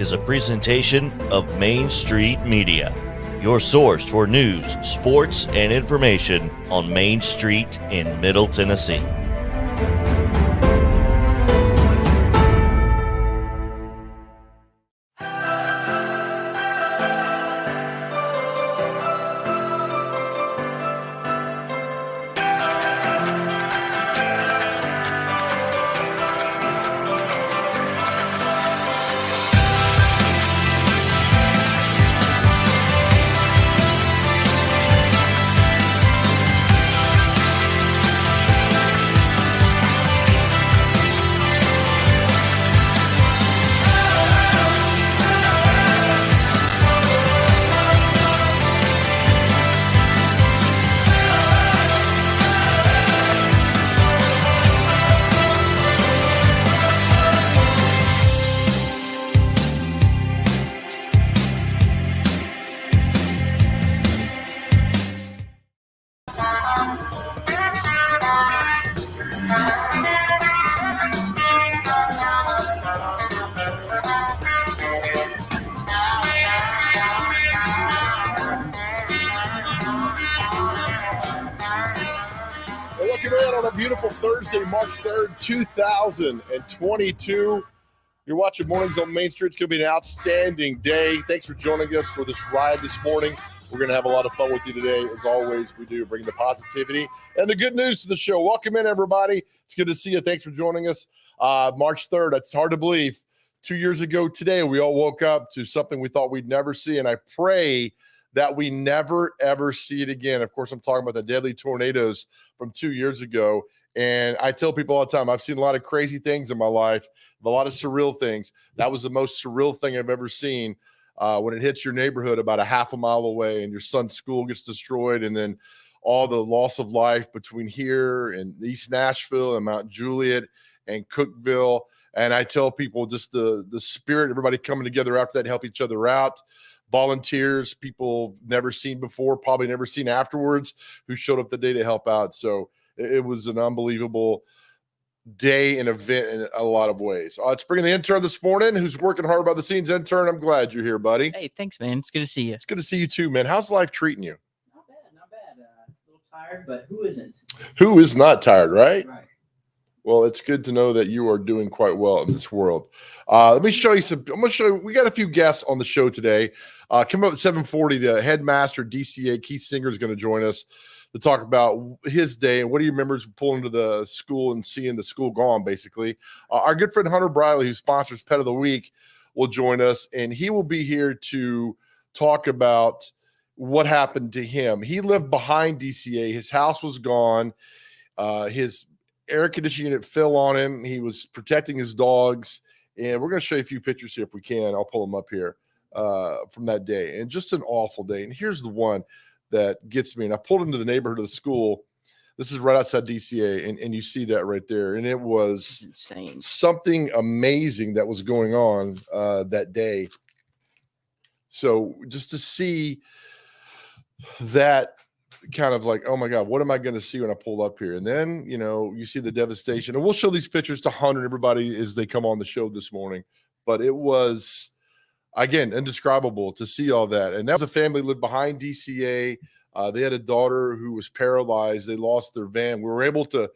is a presentation of Main Street Media, your source for news, sports, and information on Main Street in Middle Tennessee. Beautiful Thursday, March 3rd, 2022. You're watching Mornings on Main Street. It's going to be an outstanding day. Thanks for joining us for this ride this morning. We're going to have a lot of fun with you today. As always, we do bring the positivity and the good news to the show. Welcome in, everybody. It's good to see you. Thanks for joining us. March 3rd, it's hard to believe. 2 years ago today, we all woke up to something we thought we'd never see, and I pray that we never, ever see it again. Of course, I'm talking about the deadly tornadoes from 2 years ago. And I tell people all the time, I've seen a lot of crazy things in my life, a lot of surreal things. That was the most surreal thing I've ever seen when it hits your neighborhood about a half a mile away and your son's school gets destroyed. And then all the loss of life between here and East Nashville and Mount Juliet and Cookeville. And I tell people just the spirit, everybody coming together after that to help each other out. Volunteers, people never seen before, probably never seen afterwards, who showed up the day to help out. So it was an unbelievable day and event in a lot of ways. Let's bring in the intern this morning who's working hard behind the scenes. Intern, I'm glad you're here, buddy. Hey, thanks, man. It's good to see you. It's good to see you too, man. How's life treating you? Not bad. A little tired, but who isn't? Who is not tired, right? Right. Well, it's good to know that you are doing quite well in this world. Let me show you some. I'm going to show you. We got a few guests on the show today. Coming up at 7:40, the headmaster DCA Keith Singer is going to join us to talk about his day and what he remembers pulling to the school and seeing the school gone. Basically, our good friend Hunter Briley, who sponsors Pet of the Week, will join us, and he will be here to talk about what happened to him. He lived behind DCA. His house was gone. His air conditioning unit fell on him. He was protecting his dogs, and we're going to show you a few pictures here if we can. I'll pull them up here from that day, and just an awful day. And here's the one that gets me. And I pulled into the neighborhood of the school. This is right outside DCA, and you see that right there. And it was insane. Something amazing that was going on that day. So just to see that, kind of like, oh my God, what am I going to see when I pull up here? And then, you see the devastation. And we'll show these pictures to Hunter and everybody as they come on the show this morning. But it was, again, indescribable to see all that. And that was a family lived behind DCA. They had a daughter who was paralyzed. They lost their van. We were able to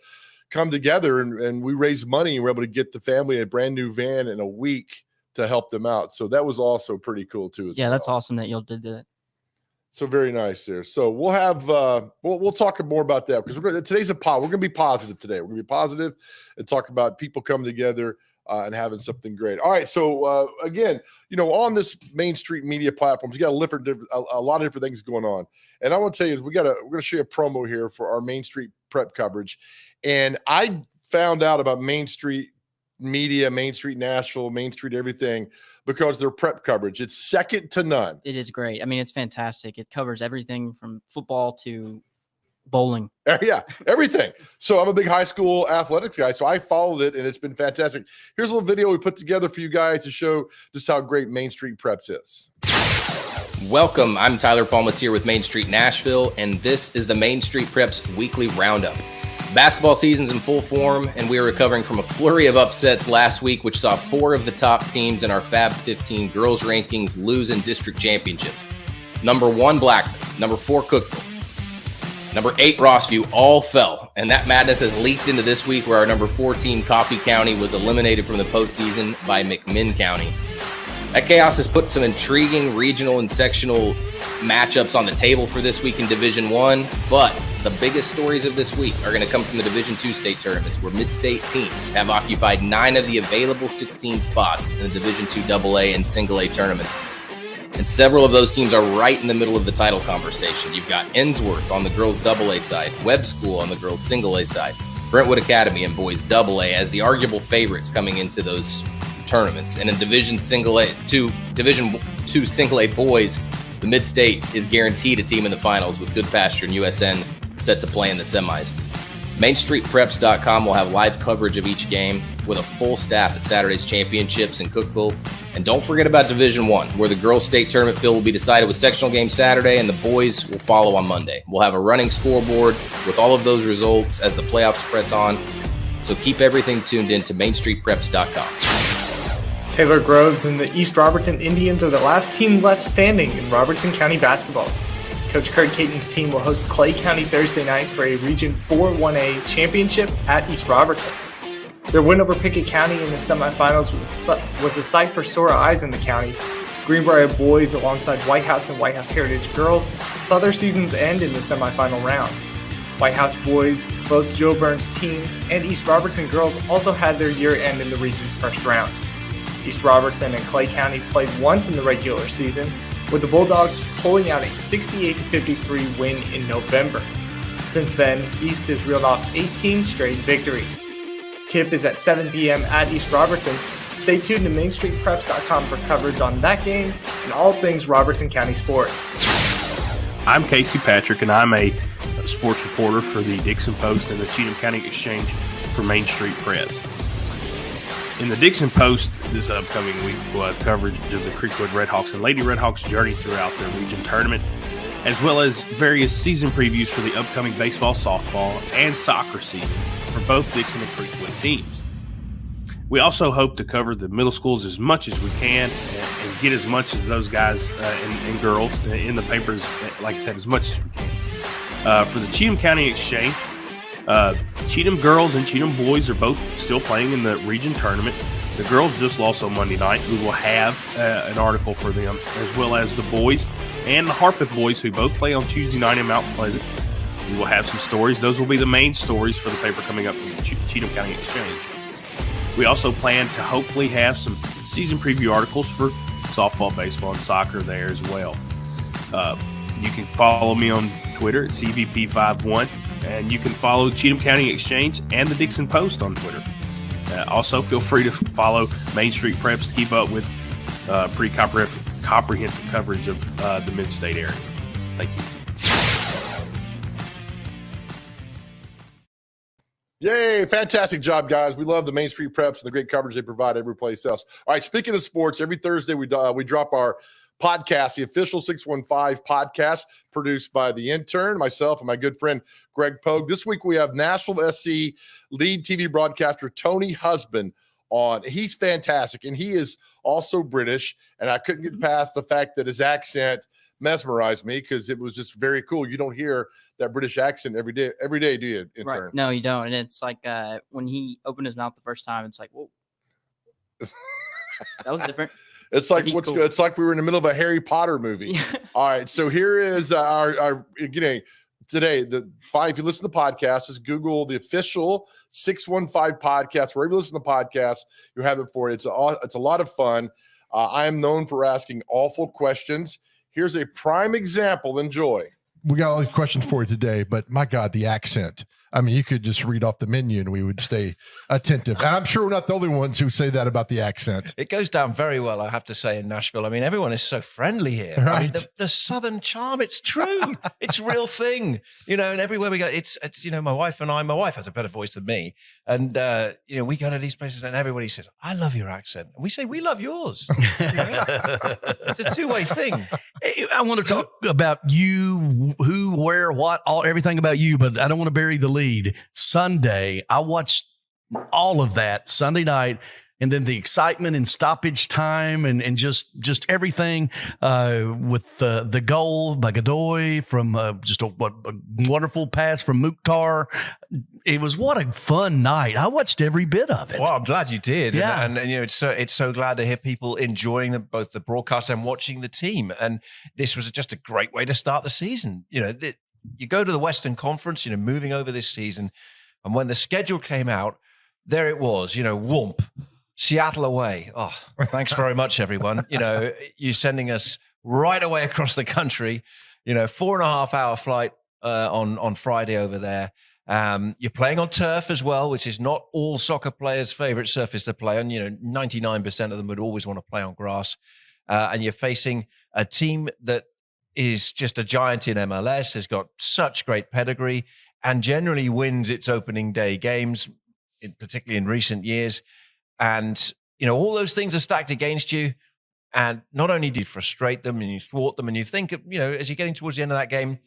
come together and we raised money and we were able to get the family a brand new van in a week to help them out. So that was also pretty cool too. Yeah, that's awesome that y'all did that. So very nice there. So we'll have we'll talk more about that because today's a pod. We're going to be positive today. We're going to be positive and talk about people coming together and having something great. All right. So again, on this Main Street Media platform, you got a lot of different things going on. And I want to tell you is we're going to show you a promo here for our Main Street prep coverage. And I found out about Main Street Media, Main Street Nashville, Main Street everything because their prep coverage, it's second to none. It is great. I mean, it's fantastic. It covers everything from football to bowling. Yeah, everything. So I'm a big high school athletics guy, so I followed it, and it's been fantastic. Here's a little video we put together for you guys to show just how great Main Street Preps is. Welcome. I'm Tyler Palmatier with Main Street Nashville, and this is the Main Street Preps Weekly Roundup. Basketball season's in full form, and we are recovering from a flurry of upsets last week, which saw 4 of the top teams in our Fab 15 girls rankings lose in district championships. Number 1, Blackman. Number 4, Cookville. Number 8, Rossview all fell, and that madness has leaked into this week where our number 4 team, Coffee County, was eliminated from the postseason by McMinn County. That chaos has put some intriguing regional and sectional matchups on the table for this week in Division I, but the biggest stories of this week are going to come from the Division II state tournaments, where mid-state teams have occupied 9 of the available 16 spots in the Division II AA and Single A tournaments. And several of those teams are right in the middle of the title conversation. You've got Ensworth on the girls' AA side, Webb School on the girls' Single A side, Brentwood Academy and boys AA as the arguable favorites coming into those tournaments. And in Division II Single A boys, the Mid-State is guaranteed a team in the finals, with Goodpasture and USN set to play in the semis. MainStreetPreps.com will have live coverage of each game with a full staff at Saturday's championships in Cookville. And don't forget about Division I, where the girls' state tournament field will be decided with sectional games Saturday, and the boys will follow on Monday. We'll have a running scoreboard with all of those results as the playoffs press on. So keep everything tuned in to MainStreetPreps.com. Taylor Groves and the East Robertson Indians are the last team left standing in Robertson County basketball. Coach Kurt Caton's team will host Clay County Thursday night for a Region 4 1A championship at East Robertson. Their win over Pickett County in the semifinals was a sight for sore eyes in the county. Greenbrier boys, alongside White House and White House Heritage girls, saw their seasons end in the semifinal round. White House boys, both Joe Burns teams, and East Robertson girls also had their year end in the region's first round. East Robertson and Clay County played once in the regular season, with the Bulldogs pulling out a 68-53 win in November. Since then, East has reeled off 18 straight victories. Tip is at 7 p.m. at East Robertson. Stay tuned to MainStreetPreps.com for coverage on that game and all things Robertson County sports. I'm Casey Patrick, and I'm a sports reporter for the Dixon Post and the Cheatham County Exchange for Main Street Preps. In the Dixon Post this upcoming week, we'll have coverage of the Creekwood Redhawks and Lady Redhawks' journey throughout their region tournament, as well as various season previews for the upcoming baseball, softball, and soccer seasons for both Dixon and Creekwood teams. We also hope to cover the middle schools as much as we can and get as much as those guys and girls in the papers, like I said, as much as we can. For the Cheatham County Exchange, Cheatham girls and Cheatham boys are both still playing in the region tournament. The girls just lost on Monday night. We will have an article for them, as well as the boys and the Harpeth boys, who both play on Tuesday night in Mount Pleasant. We will have some stories. Those will be the main stories for the paper coming up from the Cheatham County Exchange. We also plan to hopefully have some season preview articles for softball, baseball, and soccer there as well. You can follow me on Twitter at CVP51, and you can follow Cheatham County Exchange and the Dixon Post on Twitter. Also, feel free to follow Main Street Preps to keep up with pretty comprehensive coverage of the Mid-State area. Thank you. Yay, fantastic job, guys. We love the Main Street Preps and the great coverage they provide every place else. All right, speaking of sports, every Thursday we drop our podcast, the official 615 podcast, produced by the intern, myself, and my good friend Greg Pogue. This week we have Nashville SC lead TV broadcaster Tony Husband on. He's fantastic, and he is also British, and I couldn't get past the fact that his accent mesmerized me because it was just very cool. You don't hear that British accent every day, do you, intern? Right. No, you don't. And it's like when he opened his mouth the first time, it's like, whoa. That was different. It's like cool. It's like we were in the middle of a Harry Potter movie. Yeah. All right, so here is our today. If you listen to the podcast, just Google the official 615 podcast. Wherever you listen to podcasts, you have it for you. It's a lot of fun. I am known for asking awful questions. Here's a prime example. Enjoy. We got all these questions for you today, but my God, the accent. I mean, you could just read off the menu and we would stay attentive. And I'm sure we're not the only ones who say that about the accent. It goes down very well, I have to say, in Nashville. I mean, everyone is so friendly here. Right. I mean, the Southern charm, it's true. It's a real thing. You know, and everywhere we go, it's my wife has a better voice than me. And, we go to these places and everybody says, I love your accent. And we say, we love yours. It's a two-way thing. I want to talk about you, who, where, what, everything about you, but I don't want to bury the lead. lead Sunday. I watched all of that Sunday night. And then the excitement and stoppage time and just everything with the goal by Godoy from just a wonderful pass from Mukhtar. It was what a fun night. I watched every bit of it. Well, I'm glad you did. Yeah. And you know, it's so glad to hear people enjoying both the broadcast and watching the team. And this was just a great way to start the season. You know, you go to the Western Conference, you know, moving over this season. And when the schedule came out, there it was, you know, whoomp. Seattle away. Oh, thanks very much, everyone. You know, you sending us right away across the country, you know, 4.5 hour flight on Friday over there. You're playing on turf as well, which is not all soccer players' favorite surface to play on. You know, 99% of them would always want to play on grass. And you're facing a team that is just a giant in MLS, has got such great pedigree and generally wins its opening day games, particularly in recent years. And, you know, all those things are stacked against you. And not only do you frustrate them and you thwart them and you think, you know, as you're getting towards the end of that game,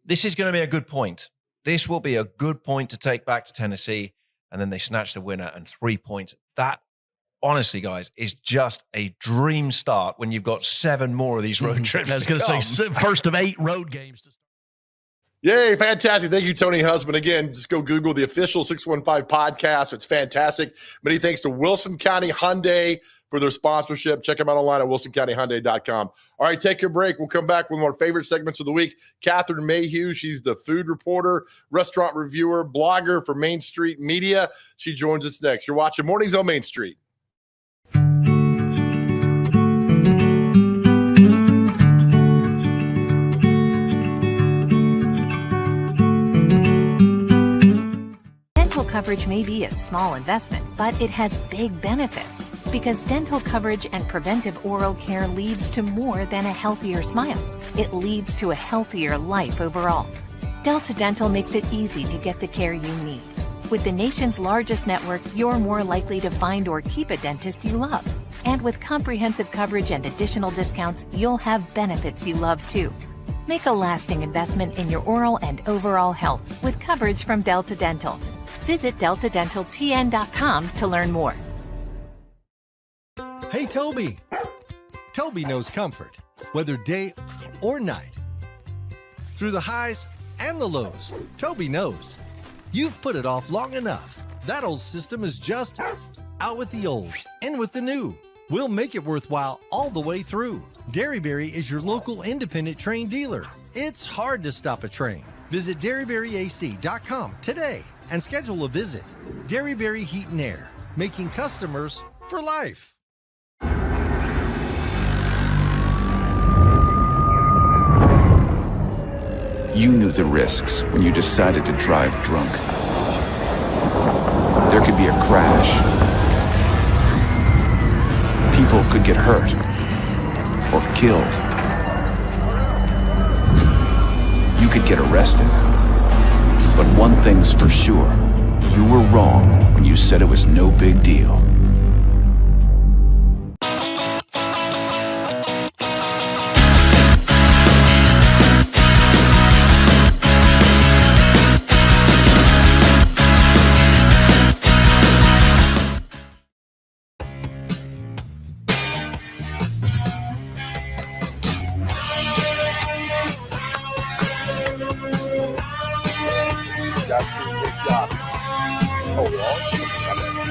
this is going to be a good point. This will be a good point to take back to Tennessee. And then they snatch the winner and 3 points. That, honestly, guys, is just a dream start when you've got 7 more of these road trips. I was going to say first of 8 road games to start. Yay, fantastic. Thank you, Tony Husband. Again, just go Google the official 615 podcast. It's fantastic. Many thanks to Wilson County Hyundai for their sponsorship. Check them out online at wilsoncountyhyundai.com. All right, take your break. We'll come back with more favorite segments of the week. Catherine Mayhew, she's the food reporter, restaurant reviewer, blogger for Main Street Media. She joins us next. You're watching Mornings on Main Street. Coverage may be a small investment, but it has big benefits because dental coverage and preventive oral care leads to more than a healthier smile. It leads to a healthier life overall. Delta Dental makes it easy to get the care you need. With the nation's largest network, you're more likely to find or keep a dentist you love. And with comprehensive coverage and additional discounts, you'll have benefits you love too. Make a lasting investment in your oral and overall health with coverage from Delta Dental. Visit deltadentaltn.com to learn more. Hey, Toby. Toby knows comfort, whether day or night. Through the highs and the lows, Toby knows. You've put it off long enough. That old system is just out with the old, in with the new. We'll make it worthwhile all the way through. Derryberry is your local independent train dealer. It's hard to stop a train. Visit DerryberryAC.com today and schedule a visit. Derryberry Heat and Air, making customers for life. You knew the risks when you decided to drive drunk. There could be a crash. People could get hurt or killed. You could get arrested. But one thing's for sure, you were wrong when you said it was no big deal.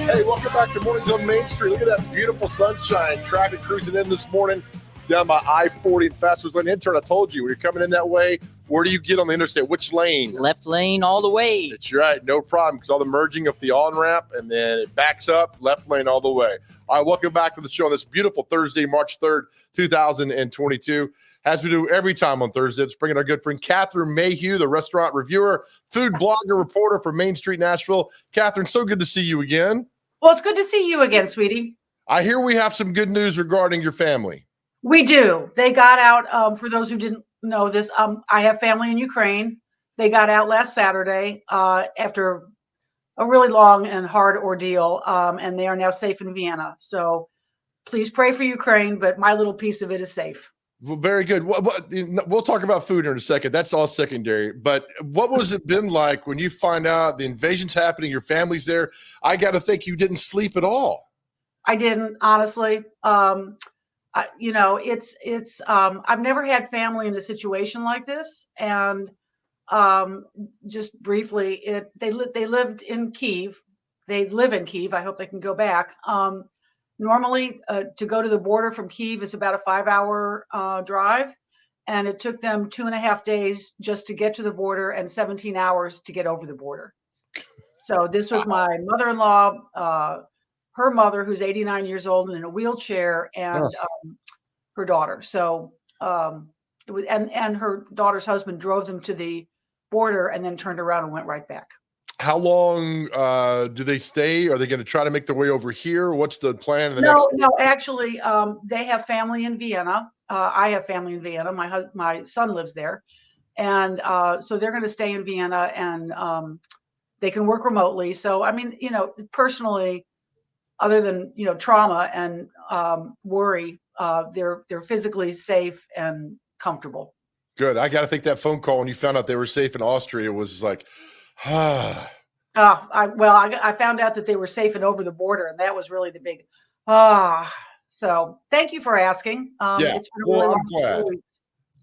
Hey, welcome back to Mornings on Main Street. Look at that beautiful sunshine. Traffic cruising in this morning down by I-40 and Fasters Lane. Intern, I told you, when you're coming in that way, where do you get on the interstate? Which lane? Left lane all the way. That's right. No problem, because all the merging of the on-ramp, and then it backs up, left lane all the way. All right, welcome back to the show on this beautiful Thursday, March 3rd, 2022. As we do every time on Thursday, it's bringing our good friend Catherine Mayhew, the restaurant reviewer, food blogger, reporter for Main Street Nashville. Catherine, so good to see you again. Well, it's good to see you again, sweetie. I hear we have some good news regarding your family. We do. They got out, for those who didn't know this, I have family in Ukraine. They got out last Saturday after a really long and hard ordeal, and they are now safe in Vienna. So please pray for Ukraine, but my little piece of it is safe. Well, very good. We'll talk about food in a second. That's all secondary. But what was it been like when you find out the invasion's happening, your family's there? I got to think you didn't sleep at all. I didn't, honestly. I've never had family in a situation like this. And just briefly, they lived in Kyiv. They live in Kyiv. I hope they can go back. Normally, to go to the border from Kyiv is about a 5-hour drive, and it took them 2.5 days just to get to the border and 17 hours to get over the border. So this was my mother-in-law, her mother, who's 89 years old and in a wheelchair, and her daughter. So it was, and her daughter's husband drove them to the border and then turned around and went right back. How long do they stay? Are they going to try to make their way over here? What's the plan? No, actually, they have family in Vienna. I have family in Vienna. My son lives there. And so they're going to stay in Vienna, and they can work remotely. So, I mean, personally, other than, trauma and worry, they're physically safe and comfortable. Good. I got to think that phone call when you found out they were safe in Austria was like, I found out that they were safe and over the border, and that was really the big So thank you for asking. It's been really I'm glad.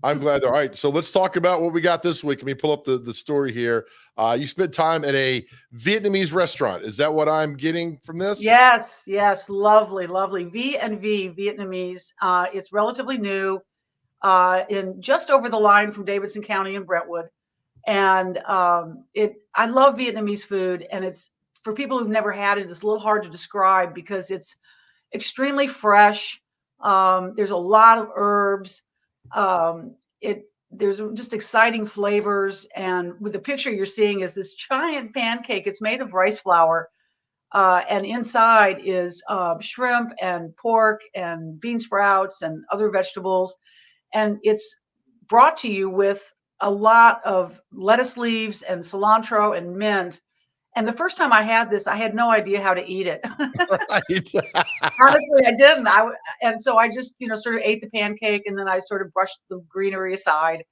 I'm glad. All right, so let's talk about what we got this week. Let me pull up the story here. You spent time at a Vietnamese restaurant. Is that what I'm getting from this? Yes, lovely. V&V Vietnamese. It's relatively new, in just over the line from Davidson County in Brentwood. And I love Vietnamese food, and it's, for people who've never had it, it's a little hard to describe because it's extremely fresh. There's a lot of herbs. There's just exciting flavors. And with the picture you're seeing is this giant pancake. It's made of rice flour, and inside is shrimp and pork and bean sprouts and other vegetables. And it's brought to you with a lot of lettuce leaves and cilantro and mint. And the first time I had this, I had no idea how to eat it. Honestly, I didn't. And so I just, sort of ate the pancake, and then I sort of brushed the greenery aside.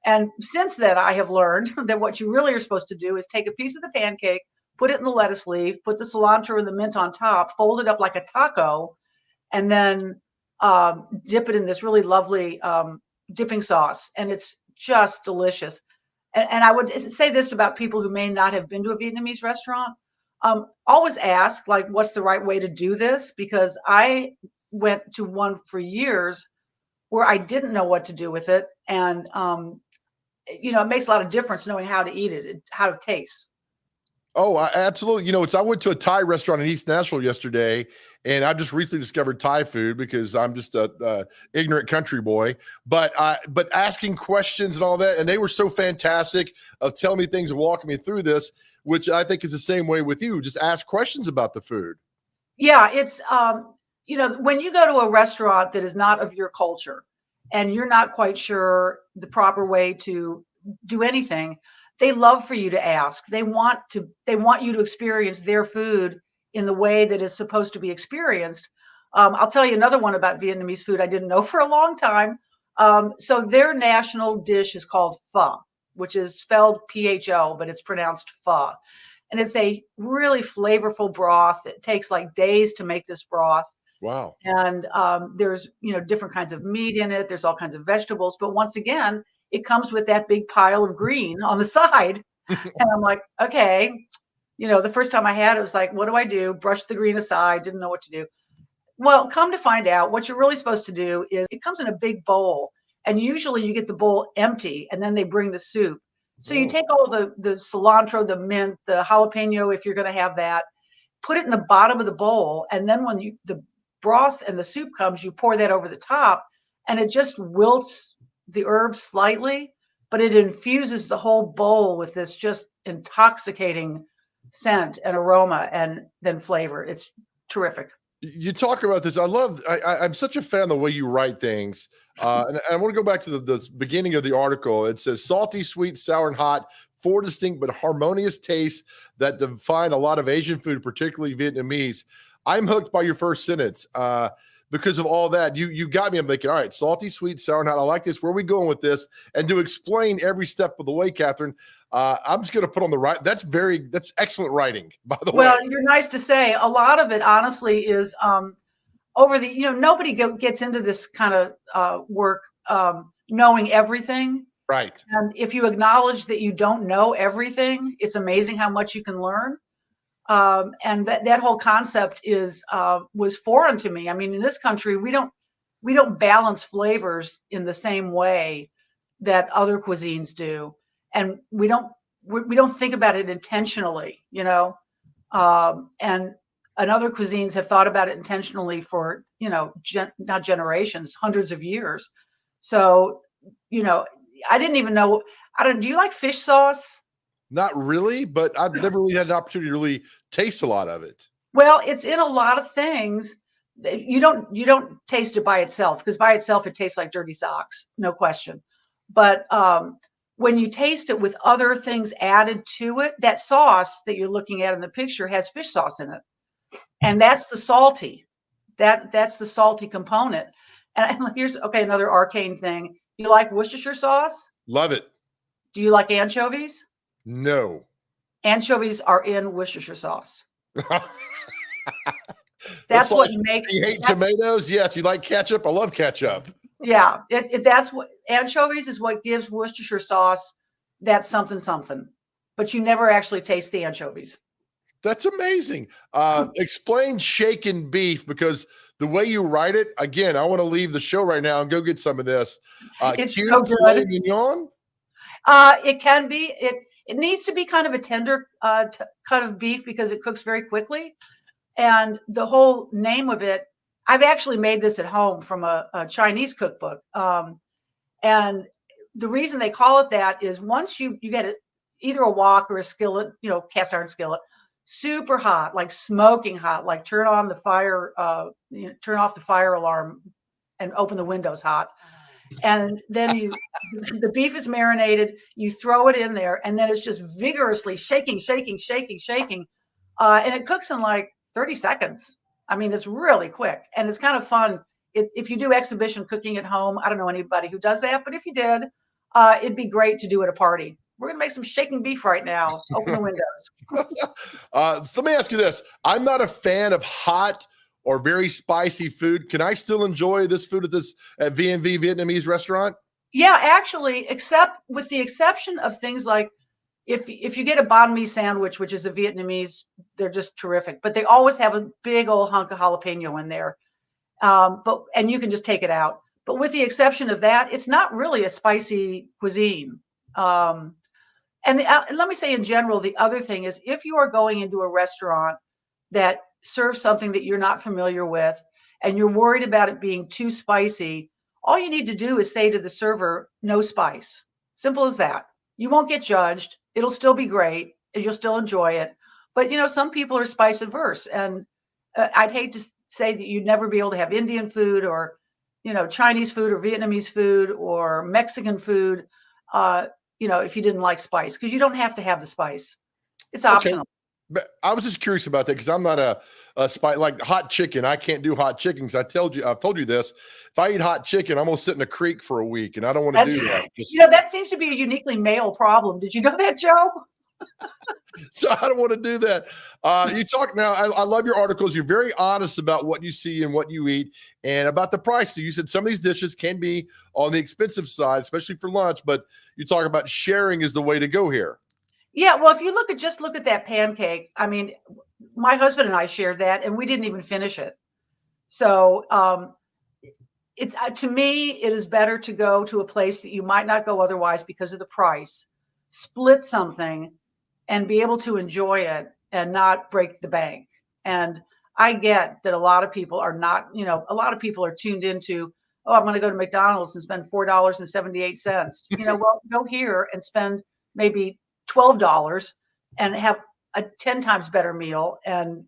And since then, I have learned that what you really are supposed to do is take a piece of the pancake, put it in the lettuce leaf, put the cilantro and the mint on top, fold it up like a taco, and then dip it in this really lovely dipping sauce. And it's just delicious. And I would say this about people who may not have been to a Vietnamese restaurant. Always ask, like, what's the right way to do this? Because I went to one for years where I didn't know what to do with it. And, it makes a lot of difference knowing how to eat it, how it tastes. Oh, absolutely. I went to a Thai restaurant in East Nashville yesterday, and I just recently discovered Thai food because I'm just a ignorant country boy. But asking questions and all that, and they were so fantastic of telling me things and walking me through this, which I think is the same way with you. Just ask questions about the food. Yeah, it's when you go to a restaurant that is not of your culture, and you're not quite sure the proper way to do anything, they love for you to ask. They want you to experience their food in the way that is supposed to be experienced. I'll tell you another one about Vietnamese food I didn't know for a long time. So their national dish is called pho, which is spelled PHO, but it's pronounced pho. And it's a really flavorful broth. It takes like days to make this broth. Wow. And there's, different kinds of meat in it. There's all kinds of vegetables. But once again, it comes with that big pile of green on the side. And I'm like, okay, the first time I had it was like, what do I do? Brush the green aside, didn't know what to do. Well, come to find out, what you're really supposed to do is it comes in a big bowl, and usually you get the bowl empty, and then they bring the soup. So you take all the cilantro, the mint, the jalapeno, if you're going to have that, put it in the bottom of the bowl. And then when the broth and the soup comes, you pour that over the top, and it just wilts the herbs slightly, but it infuses the whole bowl with this just intoxicating scent and aroma and then flavor. It's terrific. You talk about this. I'm such a fan of the way you write things. And I want to go back to the beginning of the article. It says salty, sweet, sour, and hot, 4 distinct but harmonious tastes that define a lot of Asian food, particularly Vietnamese. I'm hooked by your first sentence. because of all that. You got me. I'm thinking, all right, salty, sweet, sour, not. I like this. Where are we going with this? And to explain every step of the way, Catherine, I'm just going to put on the right. That's excellent writing, by the way. Well, you're nice to say. A lot of it, honestly, is over the, nobody gets into this kind of work knowing everything. Right. And if you acknowledge that you don't know everything, it's amazing how much you can learn. And that whole concept was foreign to me. I mean, in this country, we don't balance flavors in the same way that other cuisines do, and we don't think about it intentionally, and other cuisines have thought about it intentionally for not generations, hundreds of years. So, I didn't even know. Do you like fish sauce? Not really, but I've never really had an opportunity to really taste a lot of it. Well, it's in a lot of things. You don't taste it by itself, because by itself it tastes like dirty socks, no question. But when you taste it with other things added to it, that sauce that you're looking at in the picture has fish sauce in it, and that's the salty. That's the salty component. And here's another arcane thing. Do you like Worcestershire sauce? Love it. Do you like anchovies? No. Anchovies are in Worcestershire sauce. That's what makes. You hate tomatoes? Yes. You like ketchup? I love ketchup. Yeah, that's what anchovies is what gives Worcestershire sauce that something. But you never actually taste the anchovies. That's amazing. Explain shaken beef, because the way you write it, again, I want to leave the show right now and go get some of this. It's cube so good. filet mignon? It can be. It needs to be kind of a tender cut of beef, because it cooks very quickly. And the whole name of it, I've actually made this at home from a Chinese cookbook. And the reason they call it that is once you get it, either a wok or a skillet, cast iron skillet, super hot, like smoking hot, like turn on the fire, turn off the fire alarm and open the windows hot. And then the beef is marinated, you throw it in there, and then it's just vigorously shaking. And it cooks in like 30 seconds. I mean, it's really quick, and it's kind of fun. If you do exhibition cooking at home, I don't know anybody who does that, but if you did, it'd be great to do at a party. We're going to make some shaking beef right now. Open the windows. So let me ask you this. I'm not a fan of hot or very spicy food. Can I still enjoy this food at V&V Vietnamese restaurant? Yeah, actually, with the exception of things like if you get a banh mi sandwich, which is a Vietnamese, they're just terrific. But they always have a big old hunk of jalapeno in there. And you can just take it out. But with the exception of that, it's not really a spicy cuisine. And let me say in general, the other thing is, if you are going into a restaurant that serves something that you're not familiar with and you're worried about it being too spicy, all you need to do is say to the server, no spice. Simple as that. You won't get judged. It'll still be great and you'll still enjoy it. But, some people are spice averse, and I'd hate to say that you'd never be able to have Indian food or, Chinese food or Vietnamese food or Mexican food, if you didn't like spice, because you don't have to have the spice. It's optional. Okay. But I was just curious about that, because I'm not a spice, like hot chicken. I can't do hot chicken, because I've told you this. If I eat hot chicken, I'm gonna sit in a creek for a week, and I don't want to do that. That seems to be a uniquely male problem. Did you know that, Joe? So I don't want to do that. You talk now. I love your articles. You're very honest about what you see and what you eat, and about the price. You said some of these dishes can be on the expensive side, especially for lunch. But you talk about sharing is the way to go here. Yeah, well, if you look at that pancake, I mean, my husband and I shared that, and we didn't even finish it. So it's to me, it is better to go to a place that you might not go otherwise because of the price, split something, and be able to enjoy it and not break the bank. And I get that a lot of people are not, a lot of people are tuned into, oh, I'm going to go to McDonald's and spend $4.78. Well, go here and spend maybe $12 and have a 10 times better meal and,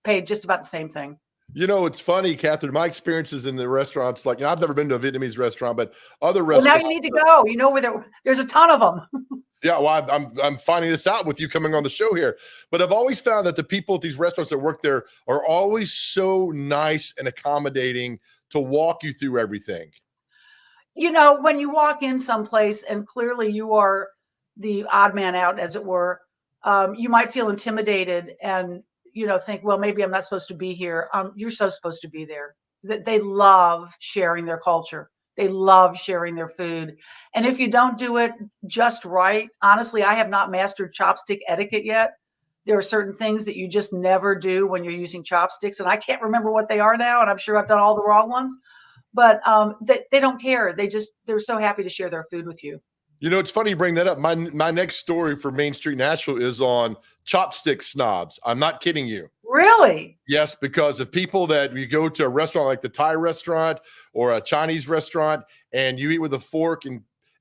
pay just about the same thing. You know, it's funny, Catherine, my experiences in the restaurants, like, I've never been to a Vietnamese restaurant, but other Well, restaurants. now you need to go. You know where there's a ton of them. Yeah, well, I'm finding this out with you coming on the show here. But I've always found that the people at these restaurants that work there are always so nice and accommodating to walk you through everything. You know, when you walk in someplace and clearly you are the odd man out, as it were, you might feel intimidated and, you know, think, well, maybe I'm not supposed to be here. You're so supposed to be there. They love sharing their culture. They love sharing their food. And if you don't do it just right, honestly, I have not mastered chopstick etiquette yet. There are certain things that you just never do when you're using chopsticks. And I can't remember what they are now. And I'm sure I've done all the wrong ones. But they don't care. They're so happy to share their food with you. You know, it's funny you bring that up. My next story for Main Street Nashville is on chopstick snobs. I'm not kidding you. Really? Yes, because of people that you go to a restaurant like the Thai restaurant or a Chinese restaurant and you eat with a fork,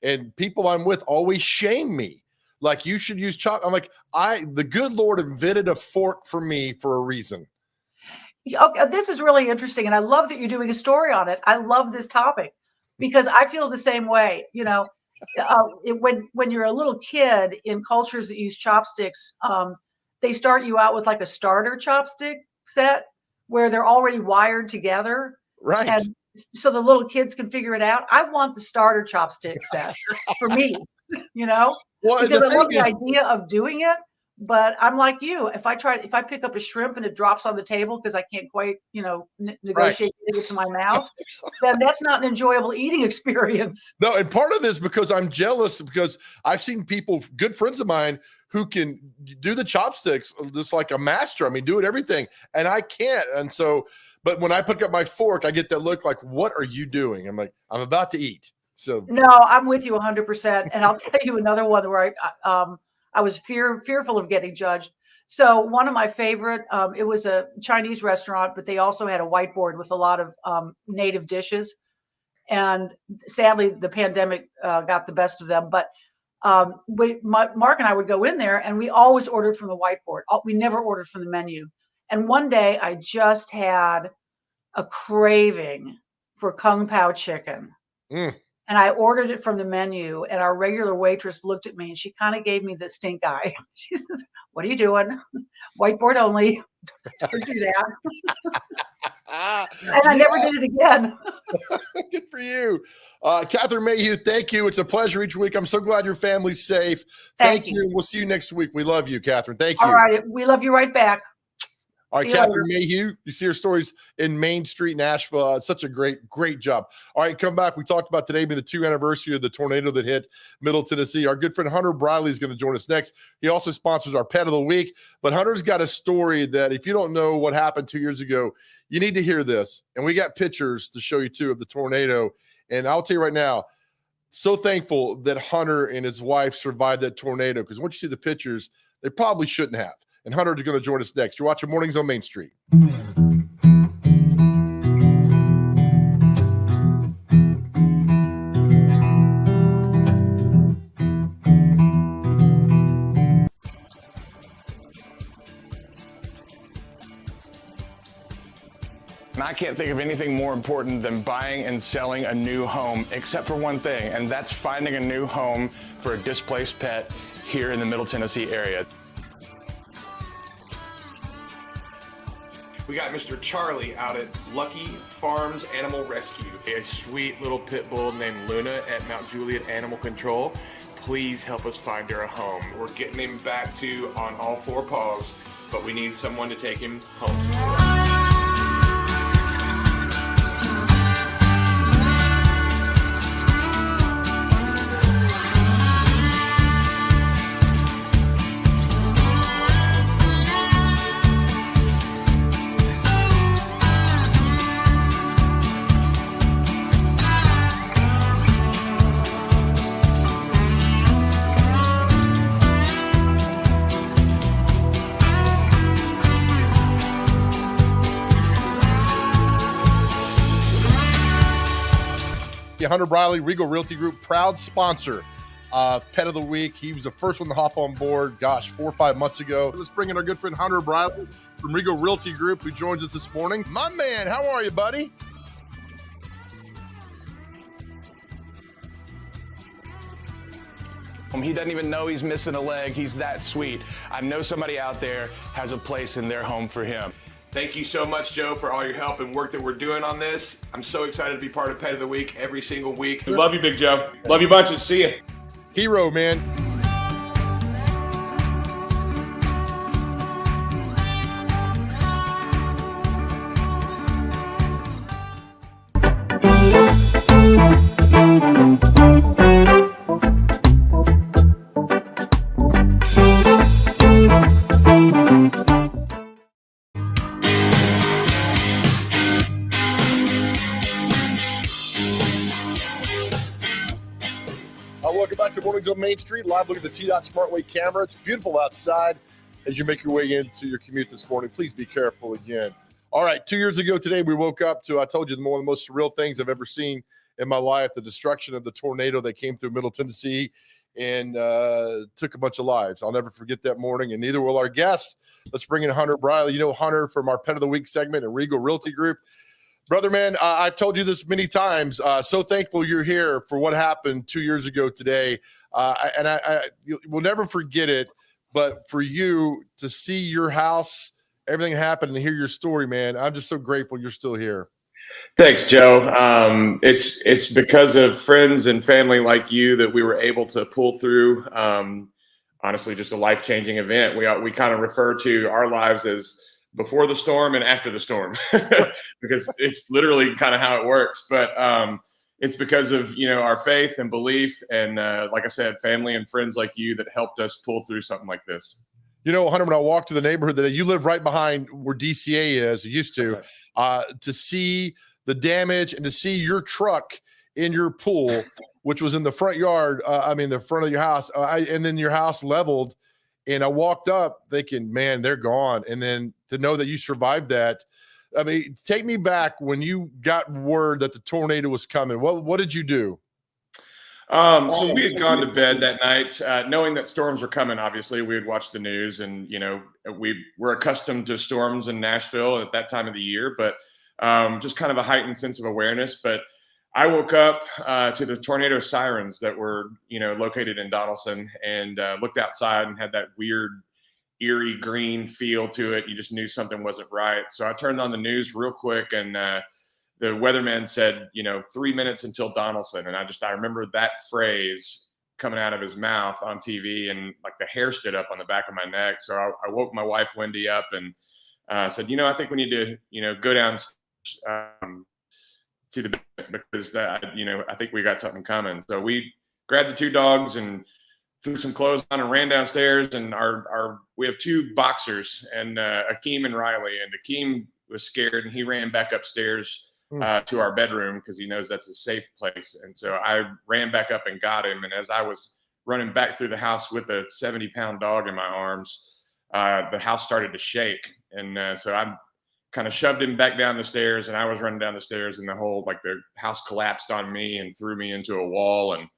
and people I'm with always shame me. Like, you should use chop. I'm like, the good Lord invented a fork for me for a reason. Okay, this is really interesting. And I love that you're doing a story on it. I love this topic because I feel the same way. You know, when you're a little kid in cultures that use chopsticks, they start you out with like a starter chopstick set where they're already wired together. Right. And so the little kids can figure it out. I want the starter chopstick set for me, you know, well, because I love the idea of doing it. But I'm like you. If I pick up a shrimp and it drops on the table because I can't quite, you know, negotiate getting it to my mouth, then that's not an enjoyable eating experience. No, and part of this because I'm jealous because I've seen people, good friends of mine, who can do the chopsticks just like a master. I mean, do it everything, and I can't. And so, but when I pick up my fork, I get that look like, "What are you doing?" I'm like, "I'm about to eat." So no, I'm with you 100%. And I'll tell you another one where I was fearful of getting judged. So one of my favorite, it was a Chinese restaurant, but they also had a whiteboard with a lot of native dishes. And sadly, the pandemic got the best of them. But Mark and I would go in there and we always ordered from the whiteboard. We never ordered from the menu. And one day I just had a craving for Kung Pao chicken. And I ordered it from the menu, and our regular waitress looked at me and she kind of gave me the stink eye. She says, "What are you doing? Whiteboard only. Don't do that." And I never did it again. Good for you. Catherine Mayhew, thank you. It's a pleasure each week. I'm so glad your family's safe. Thank you. We'll see you next week. We love you, Catherine. Thank you. All right. We love you right back. All right, Catherine Mayhew, you see her stories in Main Street, Nashville. Such a great job. All right, come back. We talked about today being the 2nd anniversary of the tornado that hit Middle Tennessee. Our good friend Hunter Briley is going to join us next. He also sponsors our Pet of the Week. But Hunter's got a story that if you don't know what happened 2 years ago, you need to hear this. And we got pictures to show you, too, of the tornado. And I'll tell you right now, so thankful that Hunter and his wife survived that tornado, because once you see the pictures, they probably shouldn't have. And Hunter is going to join us next. You're watching Mornings on Main Street. And I can't think of anything more important than buying and selling a new home, except for one thing, and that's finding a new home for a displaced pet here in the Middle Tennessee area. We got Mr. Charlie out at Lucky Farms Animal Rescue, a sweet little pit bull named Luna at Mount Juliet Animal Control. Please help us find her a home. We're getting him back to on all four paws, but we need someone to take him home. Hunter Briley, Regal Realty Group, proud sponsor Pet of the Week. He was the first one to hop on board, 4 or 5 months ago. Let's bring in our good friend Hunter Briley from Regal Realty Group, who joins us this morning. My man, how are you, buddy? He doesn't even know he's missing a leg. He's that sweet. I know somebody out there has a place in their home for him. Thank you so much, Joe, for all your help and work that we're doing on this. I'm so excited to be part of Pet of the Week every single week. Love you, Big Joe. Love you bunches. See you. Hero, man. Welcome back to Mornings on Main Street. Live look at the T-Dot SmartWay camera. It's beautiful outside as you make your way into your commute this morning. Please be careful again. All right, 2 years ago today, we woke up to, I told you, one of the most surreal things I've ever seen in my life, the destruction of the tornado that came through Middle Tennessee and took a bunch of lives. I'll never forget that morning, and neither will our guest. Let's bring in Hunter Briley. You know Hunter from our Pet of the Week segment at Regal Realty Group. Brother, man, I've told you this many times. So thankful you're here for what happened 2 years ago today. We'll never forget it. But for you to see your house, everything happen, and hear your story, man, I'm just so grateful you're still here. Thanks, Joe. It's because of friends and family like you that we were able to pull through. Honestly, just a life-changing event. We kind of refer to our lives as before the storm and after the storm because it's literally kind of how it works. But it's because of, our faith and belief. And like I said, family and friends like you that helped us pull through something like this. Hunter, when I walked to the neighborhood today, you live right behind where DCA is, used to see the damage and to see your truck in your pool, which was in the front yard, the front of your house, and then your house leveled. And I walked up thinking, man, they're gone. And then to know that you survived that, take me back when you got word that the tornado was coming. What did you do? So we had gone to bed that night, knowing that storms were coming. Obviously, we had watched the news, and we were accustomed to storms in Nashville at that time of the year, but just kind of a heightened sense of awareness. But I woke up to the tornado sirens that were, located in Donaldson, and looked outside and had that weird, eerie green feel to it. You just knew something wasn't right. So I turned on the news real quick, and the weatherman said, 3 minutes until Donaldson. And I remember that phrase coming out of his mouth on TV, and like the hair stood up on the back of my neck. So I woke my wife, Wendy, up and said, I think we need to, go down to the bed because I think we got something coming. So we grabbed the two dogs and threw some clothes on and ran downstairs. And we have two boxers, and Akeem and Riley. And Akeem was scared, and he ran back upstairs to our bedroom because he knows that's a safe place. And so I ran back up and got him. And as I was running back through the house with a 70-pound dog in my arms, the house started to shake. And so I kind of shoved him back down the stairs, and I was running down the stairs, and the house collapsed on me and threw me into a wall. And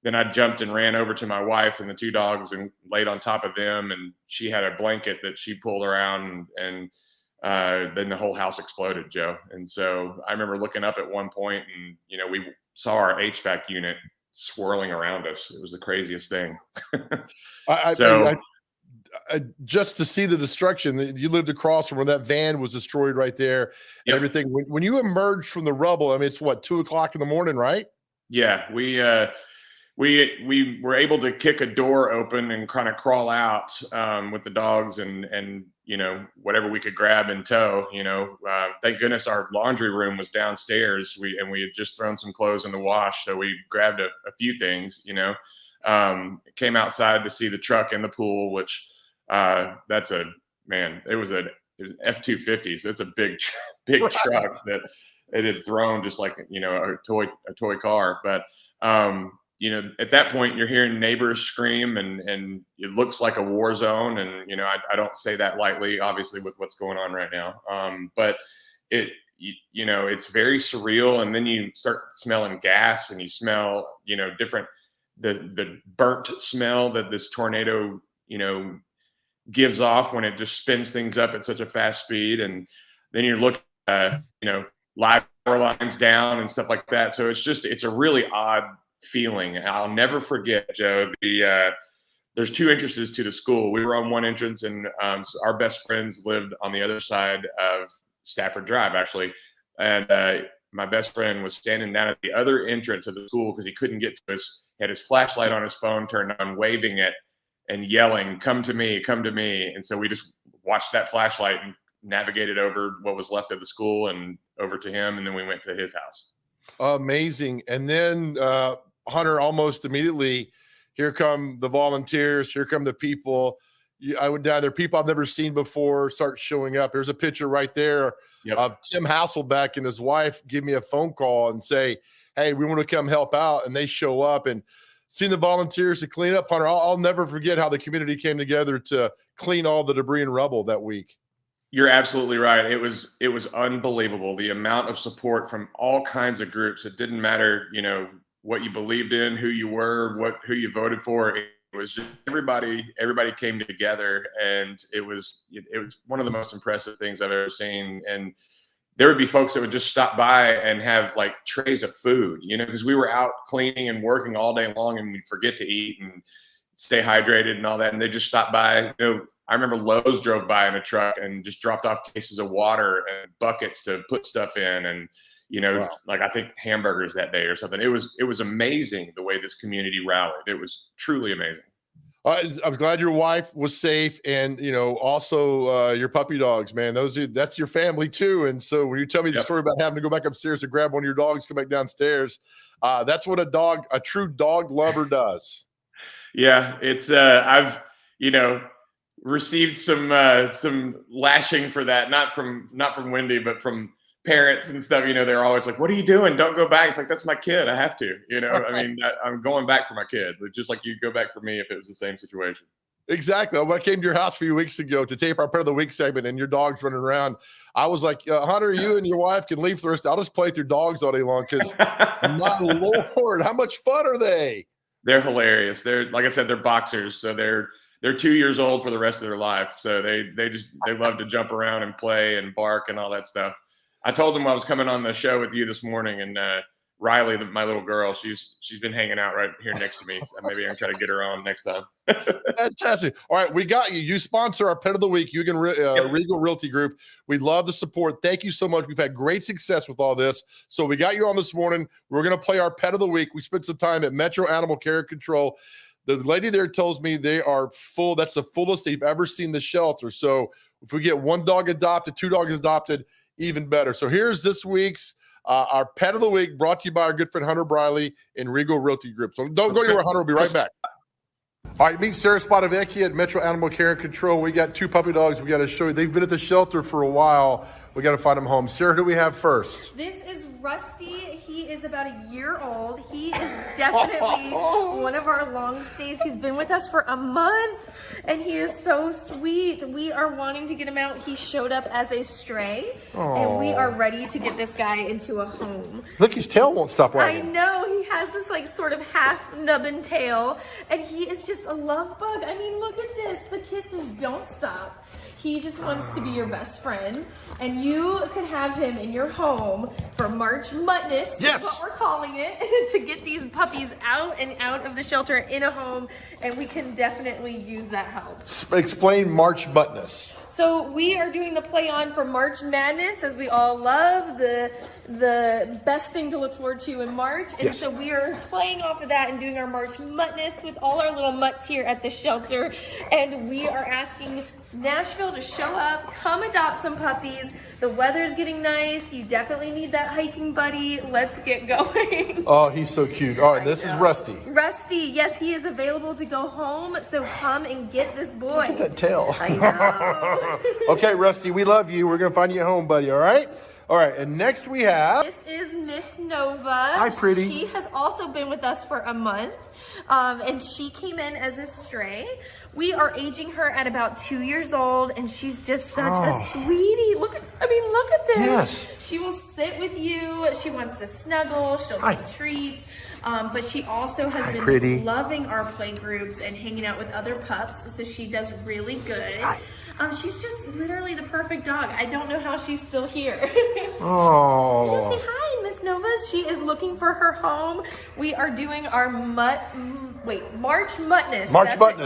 then I jumped and ran over to my wife and the two dogs and laid on top of them. And she had a blanket that she pulled around, and then the whole house exploded, Joe. And so I remember looking up at one point, and, we saw our HVAC unit swirling around us. It was the craziest thing. Just to see the destruction, you lived across from where that van was destroyed right there. And everything. When you emerged from the rubble, it's what, 2:00 in the morning, right? Yeah, we were able to kick a door open and kind of crawl out with the dogs and whatever we could grab in tow. Thank goodness our laundry room was downstairs. We had just thrown some clothes in the wash, so we grabbed a few things. Came outside to see the truck in the pool, which it was an F-250, so it's a big truck that it had thrown just like a toy car. But at that point you're hearing neighbors scream, and it looks like a war zone. And I don't say that lightly, obviously, with what's going on right now. But it's very surreal. And then you start smelling gas, and you smell different the burnt smell that this tornado, gives off when it just spins things up at such a fast speed. And then you're looking at, live power lines down and stuff like that. So it's a really odd feeling. I'll never forget, Joe, there's two entrances to the school. We were on one entrance, and so our best friends lived on the other side of Stafford Drive, actually. And my best friend was standing down at the other entrance of the school because he couldn't get to us. He had his flashlight on his phone turned on, waving it and yelling, "Come to me, come to me." And so we just watched that flashlight and navigated over what was left of the school and over to him. And then we went to his house. Amazing. And then Hunter, almost immediately, here come the volunteers. Here come the people. I would there are people I've never seen before start showing up. There's a picture right there of Tim Hasselbeck and his wife give me a phone call and say, "Hey, we want to come help out." And they show up, and seeing the volunteers to clean up, Hunter, I'll never forget how the community came together to clean all the debris and rubble that week. You're absolutely right. It was unbelievable. The amount of support from all kinds of groups. It didn't matter, what you believed in, who you were, who you voted for. It was just everybody came together, and it was one of the most impressive things I've ever seen. And there would be folks that would just stop by and have like trays of food, because we were out cleaning and working all day long, and we'd forget to eat and stay hydrated and all that. And they just stopped by. I remember Lowe's drove by in a truck and just dropped off cases of water and buckets to put stuff in. And, wow. Like I think hamburgers that day or something. It was amazing the way this community rallied. It was truly amazing. I'm glad your wife was safe, and also your puppy dogs, man. That's your family too. And so when you tell me the story about having to go back upstairs to grab one of your dogs, come back downstairs, that's what a true dog lover does. Yeah, it's I've received some lashing for that, not from Wendy, but from parents and stuff. They're always like, "What are you doing? Don't go back." It's like, that's my kid. I have to. I mean, I'm going back for my kid, just like you'd go back for me if it was the same situation. Exactly. When I came to your house a few weeks ago to tape our Pet of the Week segment, and your dog's running around, I was like, "Hunter, you and your wife can leave for the rest. I'll just play with your dogs all day long." Because my Lord, how much fun are they? They're hilarious. They're, like I said, they're boxers, so they're 2 years old for the rest of their life. So they love to jump around and play and bark and all that stuff. I told them I was coming on the show with you this morning, and Riley, my little girl, she's been hanging out right here next to me. Maybe I can try to get her on next time. Fantastic. All right, we got you. You sponsor our Pet of the Week, Regal Realty Group. We love the support. Thank you so much. We've had great success with all this. So we got you on this morning. We're going to play our Pet of the Week. We spent some time at Metro Animal Care Control. The lady there tells me they are full. That's the fullest they've ever seen the shelter. So if we get one dog adopted, 2 dogs adopted, even better. So here's this week's our Pet of the Week, brought to you by our good friend Hunter Briley in Regal Realty Group. So don't go anywhere, Hunter. We'll be right back. All right, meet Sarah Spadavecchia at Metro Animal Care and Control. We got 2 puppy dogs we got to show you. They've been at the shelter for a while. We got to find them home. Sarah, who do we have first? This is Rusty. He is about a year old. He is definitely one of our long stays. He's been with us for a month, and he is so sweet. We are wanting to get him out. He showed up as a stray, and we are ready to get this guy into a home. Look, his tail won't stop wagging. I know. He has this like sort of half nubbin tail, and he is just a love bug. I mean, look at this. The kisses don't stop. He just wants to be your best friend, and you could have him in your home for March Madness. Yes, that's what we're calling it, to get these puppies out and out of the shelter in a home, and we can definitely use that help. Explain March Madness. So we are doing the play on for March Madness, as we all love, the best thing to look forward to in March. And so we are playing off of that and doing our March Madness with all our little mutts here at the shelter. And we are asking Nashville to show up, come adopt some puppies. The weather's getting nice. You definitely need that hiking buddy. Let's get going. Oh, he's so cute. All right, this is Rusty. Rusty, yes, he is available to go home. So come and get this boy. Look at that tail. I know. Okay, Rusty, we love you. We're going to find you a home, buddy, all right? All right, and next we have. This is Miss Nova. Hi, pretty. She has also been with us for a month, and she came in as a stray. We are aging her at about 2 years old, and she's just such a sweetie. Look at this. Yes. She will sit with you. She wants to snuggle. She'll take treats. But she also has been loving our play groups and hanging out with other pups, so she does really good. She's just literally the perfect dog. I don't know how she's still here. Oh. Say hi, Miss Nova. She is looking for her home. We are doing our March Muttness.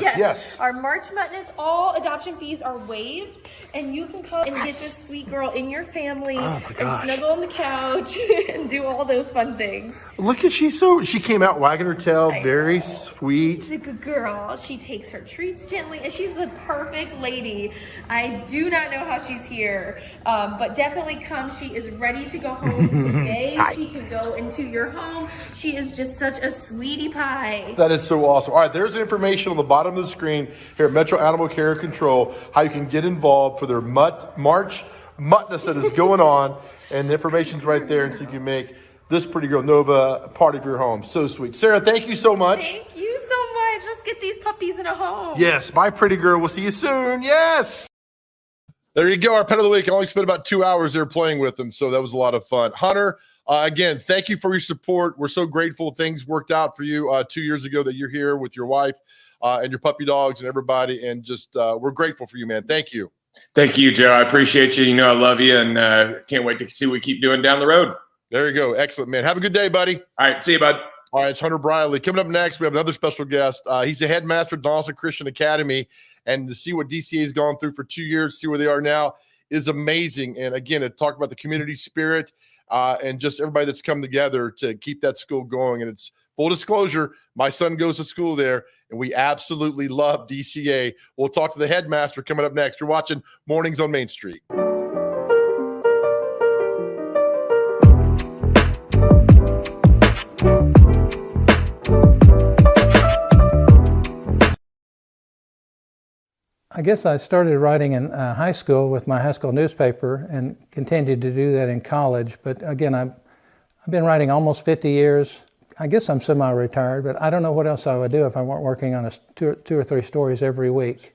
Yes. Our March Muttness. All adoption fees are waived, and you can come and get this sweet girl in your family and snuggle on the couch and do all those fun things. Look at she came out wagging her tail, very sweet. She's a good girl. She takes her treats gently, and she's the perfect lady. I do not know how she's here, but definitely come. She is ready to go home today. She can go into your home. She is just such a sweetie pie. That is so awesome. All right, there's information on the bottom of the screen here at Metro Animal Care Control, how you can get involved for their March Muttness that is going on, and the information's right there, and so you can make this pretty girl Nova a part of your home. So sweet. Sarah, thank you so much. Thank you so much. Let's get these puppies in a home. Yes, bye, pretty girl. We'll see you soon. Yes. There you go. Our pet of the week. I only spent about 2 hours there playing with them, so that was a lot of fun. Hunter, again, thank you for your support. We're so grateful things worked out for you 2 years ago that you're here with your wife and your puppy dogs and everybody, and just we're grateful for you, man. Thank you. Thank you, Joe. I appreciate you. You know I love you, and can't wait to see what we keep doing down the road. There you go. Excellent, man. Have a good day, buddy. All right. See you, bud. All right. It's Hunter Briley. Coming up next, we have another special guest. He's the headmaster at Donaldson Christian Academy. And to see what DCA has gone through for 2 years, see where they are now is amazing. And again, to talk about the community spirit and just everybody that's come together to keep that school going. And it's full disclosure, my son goes to school there, and we absolutely love DCA. We'll talk to the headmaster coming up next. You're watching Mornings on Main Street. I guess I started writing in high school with my high school newspaper and continued to do that in college. But again, I've been writing almost 50 years. I guess I'm semi-retired, but I don't know what else I would do if I weren't working on two or three stories every week.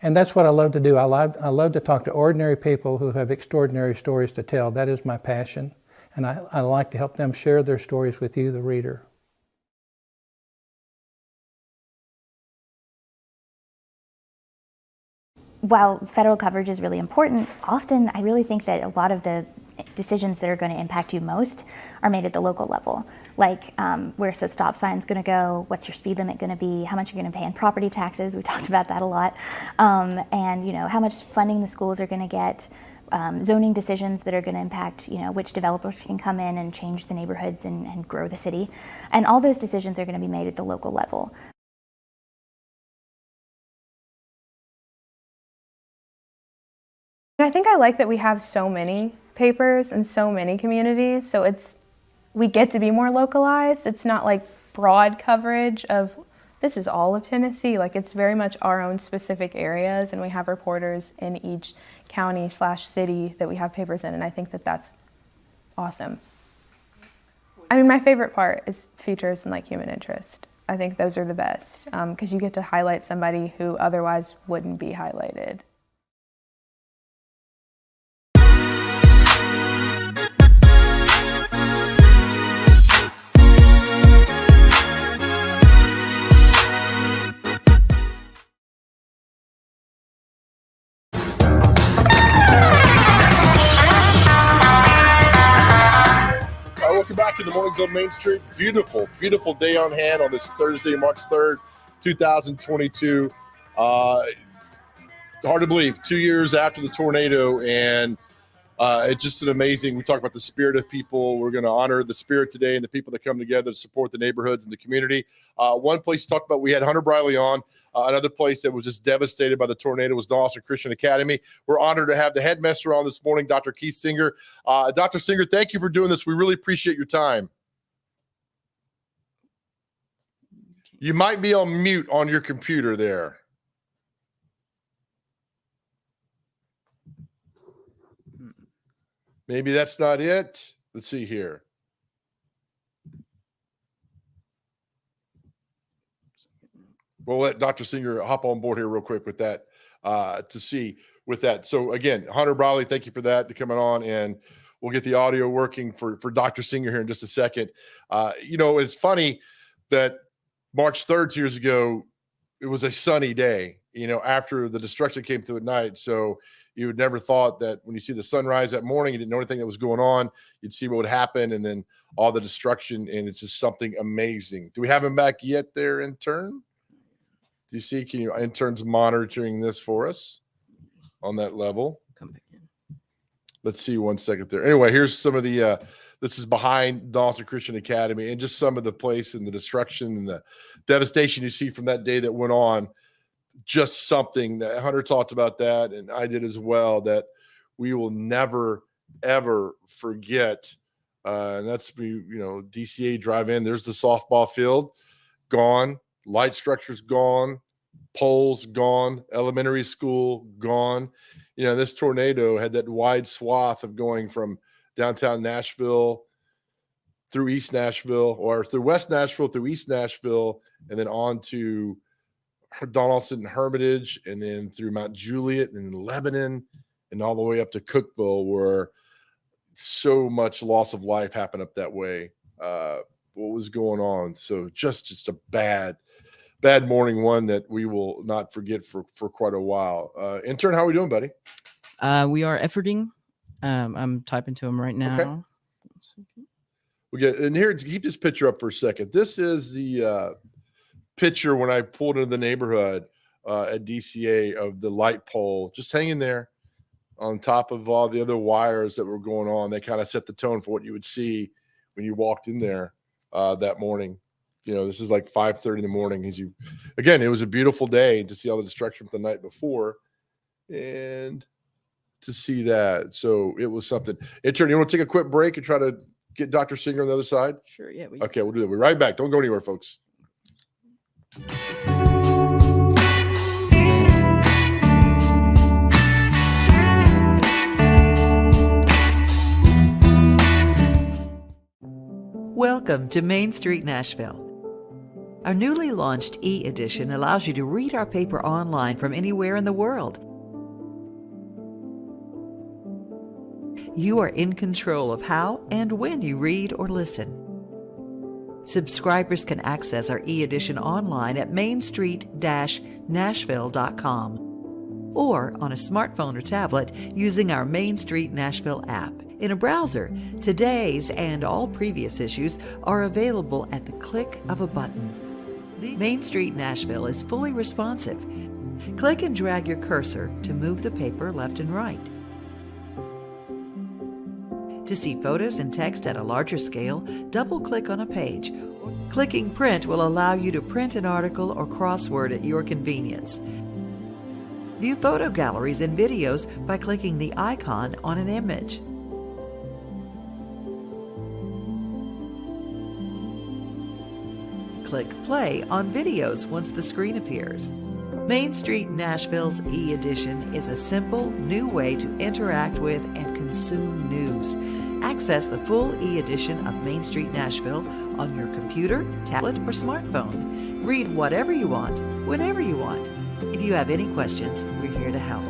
And that's what I love to do. I love to talk to ordinary people who have extraordinary stories to tell. That is my passion. And I like to help them share their stories with you, the reader. While federal coverage is really important, often I really think that a lot of the decisions that are going to impact you most are made at the local level. Like where's the stop signs going to go? What's your speed limit going to be? How much you're going to pay in property taxes? We talked about that a lot. And you know, how much funding the schools are going to get. Zoning decisions that are going to impact, you know, which developers can come in and change the neighborhoods and grow the city. And all those decisions are going to be made at the local level. I think I like that we have so many papers and so many communities, so we get to be more localized. It's not like broad coverage of this is all of Tennessee. Like, it's very much our own specific areas, and we have reporters in each county/city that we have papers in, and I think that that's awesome. I mean, my favorite part is features and like human interest. I think those are the best because you get to highlight somebody who otherwise wouldn't be highlighted. Welcome back to the Mornings on Main Street. Beautiful, beautiful day on hand on this Thursday, March 3rd, 2022. Hard to believe, 2 years after the tornado, and it's just an amazing. We talk about the spirit of people. We're going to honor the spirit today and the people that come together to support the neighborhoods and the community. One place to talk about, we had Hunter Briley on. Another place that was just devastated by the tornado was Donaldson Christian Academy. We're honored to have the headmaster on this morning, Dr. Keith Singer. Dr. Singer, thank you for doing this. We really appreciate your time. You might be on mute on your computer there. Maybe that's not it. Let's see here. We'll let Dr. Singer hop on board here real quick with that to see with that. So again, Hunter Bradley, thank you for that, to coming on, and we'll get the audio working for Dr. Singer here in just a second. It's funny that March 3rd, 2 years ago, it was a sunny day, after the destruction came through at night. So you would never thought that when you see the sunrise that morning, you didn't know anything that was going on, you'd see what would happen, and then all the destruction, and it's just something amazing. Do we have him back yet there, intern? Do you see, can you interns monitoring this for us on that level? Come back in. Let's see 1 second there. Anyway, here's some of the, this is behind Donaldson Christian Academy, and just some of the place and the destruction and the devastation you see from that day that went on. Just something that Hunter talked about that, and I did as well, that we will never, ever forget. And that's, DCA drive in. There's the softball field gone. Light structures gone, poles gone, elementary school gone. This tornado had that wide swath of going from downtown Nashville through East Nashville, or through West Nashville, through East Nashville, and then on to Donaldson and Hermitage, and then through Mount Juliet and Lebanon, and all the way up to Cookeville, where so much loss of life happened up that way. What was going on? So just a bad morning, one that we will not forget for quite a while. Intern, how are we doing, buddy? We are efforting. I'm typing to him right now. Okay. We get in here. Keep this picture up for a second. This is the picture when I pulled into the neighborhood at DCA of the light pole just hanging there on top of all the other wires that were going on. They kind of set the tone for what you would see when you walked in there that morning. This is like 5:30 in the morning. Again, it was a beautiful day to see all the destruction from the night before, and to see that. So it was something. Intern, you want to take a quick break and try to get Dr. Singer on the other side? Sure. Yeah. Okay, we'll do that. We'll be right back. Don't go anywhere, folks. Welcome to Main Street Nashville. Our newly launched e-edition allows you to read our paper online from anywhere in the world. You are in control of how and when you read or listen. Subscribers can access our e-edition online at mainstreet-nashville.com or on a smartphone or tablet using our Main Street Nashville app. In a browser, today's and all previous issues are available at the click of a button. Main Street Nashville is fully responsive. Click and drag your cursor to move the paper left and right. To see photos and text at a larger scale, double-click on a page. Clicking print will allow you to print an article or crossword at your convenience. View photo galleries and videos by clicking the icon on an image. Click play on videos once the screen appears. Main Street Nashville's e-edition is a simple, new way to interact with and consume news. Access the full e-edition of Main Street Nashville on your computer, tablet, or smartphone. Read whatever you want, whenever you want. If you have any questions, we're here to help.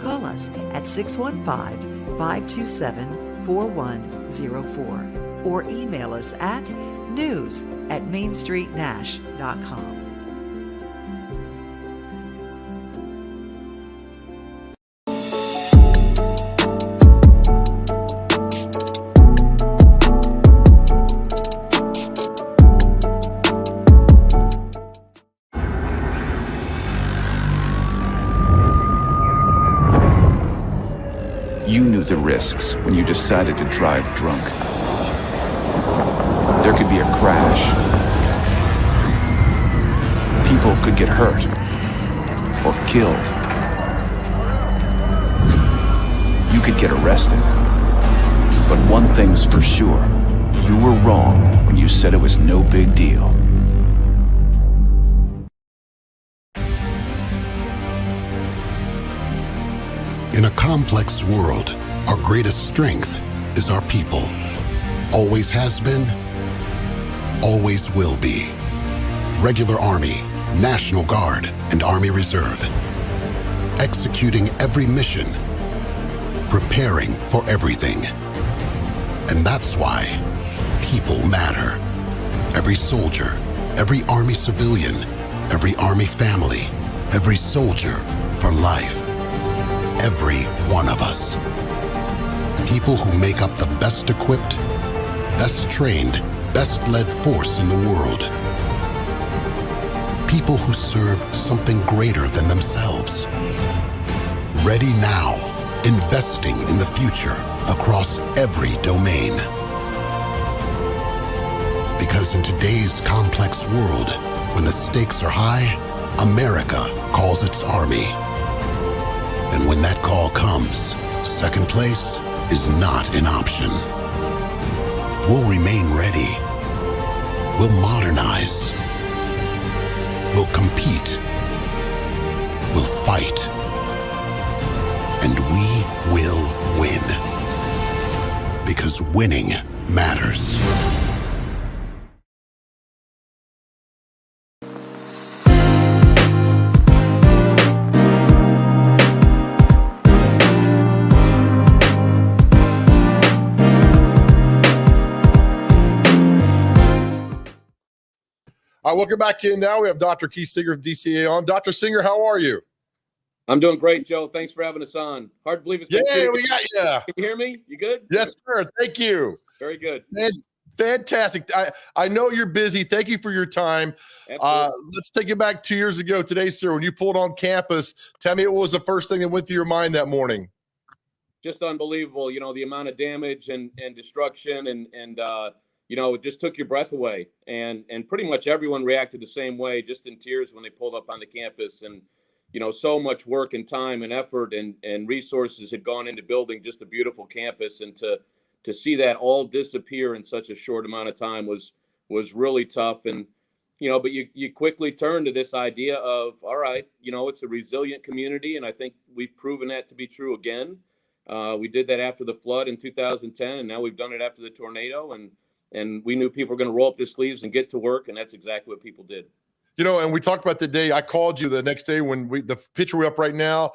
Call us at 615-527-4104 or email us at news@mainstreetnash.com. You knew the risks when you decided to drive drunk. There could be a crash. People could get hurt or killed. You could get arrested. But one thing's for sure, you were wrong when you said it was no big deal. In a complex world, our greatest strength is our people. Always has been, always will be. Regular Army, National Guard, and Army Reserve. Executing every mission. Preparing for everything. And that's why people matter. Every soldier, every Army civilian, every Army family, every soldier for life. Every one of us. People who make up the best equipped, best trained, best led force in the world. People who serve something greater than themselves. Ready now, investing in the future across every domain. Because in today's complex world, when the stakes are high, America calls its Army. And when that call comes, second place is not an option. We'll remain ready. We'll modernize. We'll compete. We'll fight. And we will win. Because winning matters. All right, welcome back in now. We have Dr. Keith Singer of DCA on. Dr. Singer, how are you? I'm doing great, Joe. Thanks for having us on. Hard to believe it's been 2 years. We got you. Can you hear me? You good? Yes, sir. Thank you. Very good. Fantastic. I know you're busy. Thank you for your time. Let's take it back 2 years ago today, sir, when you pulled on campus. Tell me what was the first thing that went through your mind that morning? Just unbelievable. You know, the amount of damage and destruction and you know, it just took your breath away. And pretty much everyone reacted the same way, just in tears when they pulled up on the campus. And, you know, so much work and time and effort and resources had gone into building just a beautiful campus. And to see that all disappear in such a short amount of time was really tough. And, you know, but you quickly turn to this idea of, all right, you know, it's a resilient community. And I think we've proven that to be true again. We did that after the flood in 2010, and now we've done it after the tornado. And we knew people were going to roll up their sleeves and get to work, and that's exactly what people did. You know, and we talked about the day I called you the next day when the picture we up right now.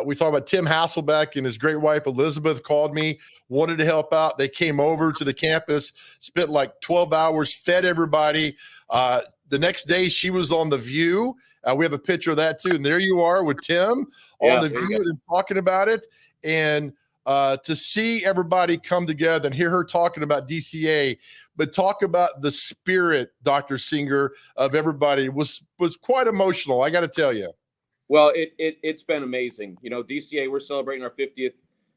We talked about Tim Hasselbeck and his great wife Elizabeth called me, wanted to help out. They came over to the campus, spent like 12 hours, fed everybody. The next day she was on The View. We have a picture of that too. And there you are with Tim on The View and talking about it. And to see everybody come together and hear her talking about DCA, but talk about the spirit, Dr. Singer, of everybody was quite emotional. I got to tell you. Well, it's been amazing. You know, DCA, we're celebrating our 50th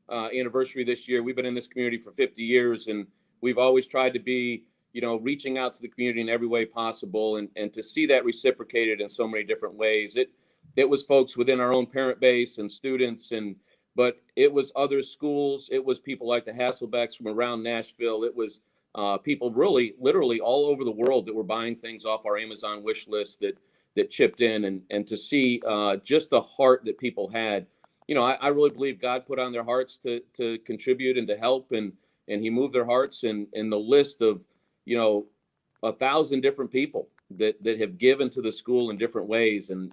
anniversary this year. We've been in this community for 50 years, and we've always tried to be, you know, reaching out to the community in every way possible, and to see that reciprocated in so many different ways. It was folks within our own parent base and students, but it was other schools. It was people like the Hasselbecks from around Nashville. It was people really, literally all over the world that were buying things off our Amazon wish list that chipped in, and to see just the heart that people had. You know, I really believe God put on their hearts to contribute and to help, and he moved their hearts, and the list of, you know, 1,000 different people that have given to the school in different ways, and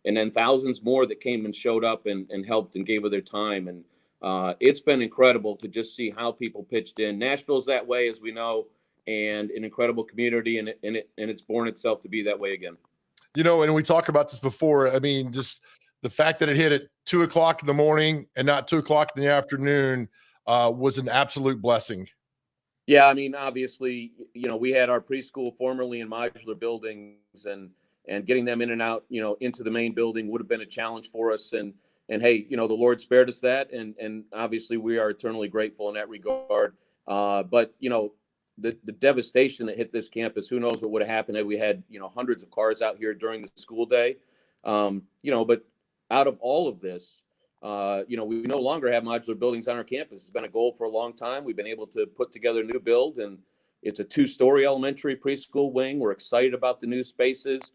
then thousands more that came and showed up and helped and gave of their time. And it's been incredible to just see how people pitched in. Nashville's that way, as we know, and an incredible community, and it's born itself to be that way again. You know, and we talked about this before. I mean, just the fact that it hit at 2:00 in the morning and not 2:00 in the afternoon was an absolute blessing. Yeah, I mean, obviously, you know, we had our preschool formerly in modular buildings, and getting them in and out, you know, into the main building would have been a challenge for us. And hey, you know, the Lord spared us that, and obviously we are eternally grateful in that regard. But you know, the devastation that hit this campus, who knows what would have happened if we had, you know, hundreds of cars out here during the school day. You know, but out of all of this, you know, we no longer have modular buildings on our campus. It's been a goal for a long time. We've been able to put together a new build, and it's a 2-story elementary preschool wing. We're excited about the new spaces.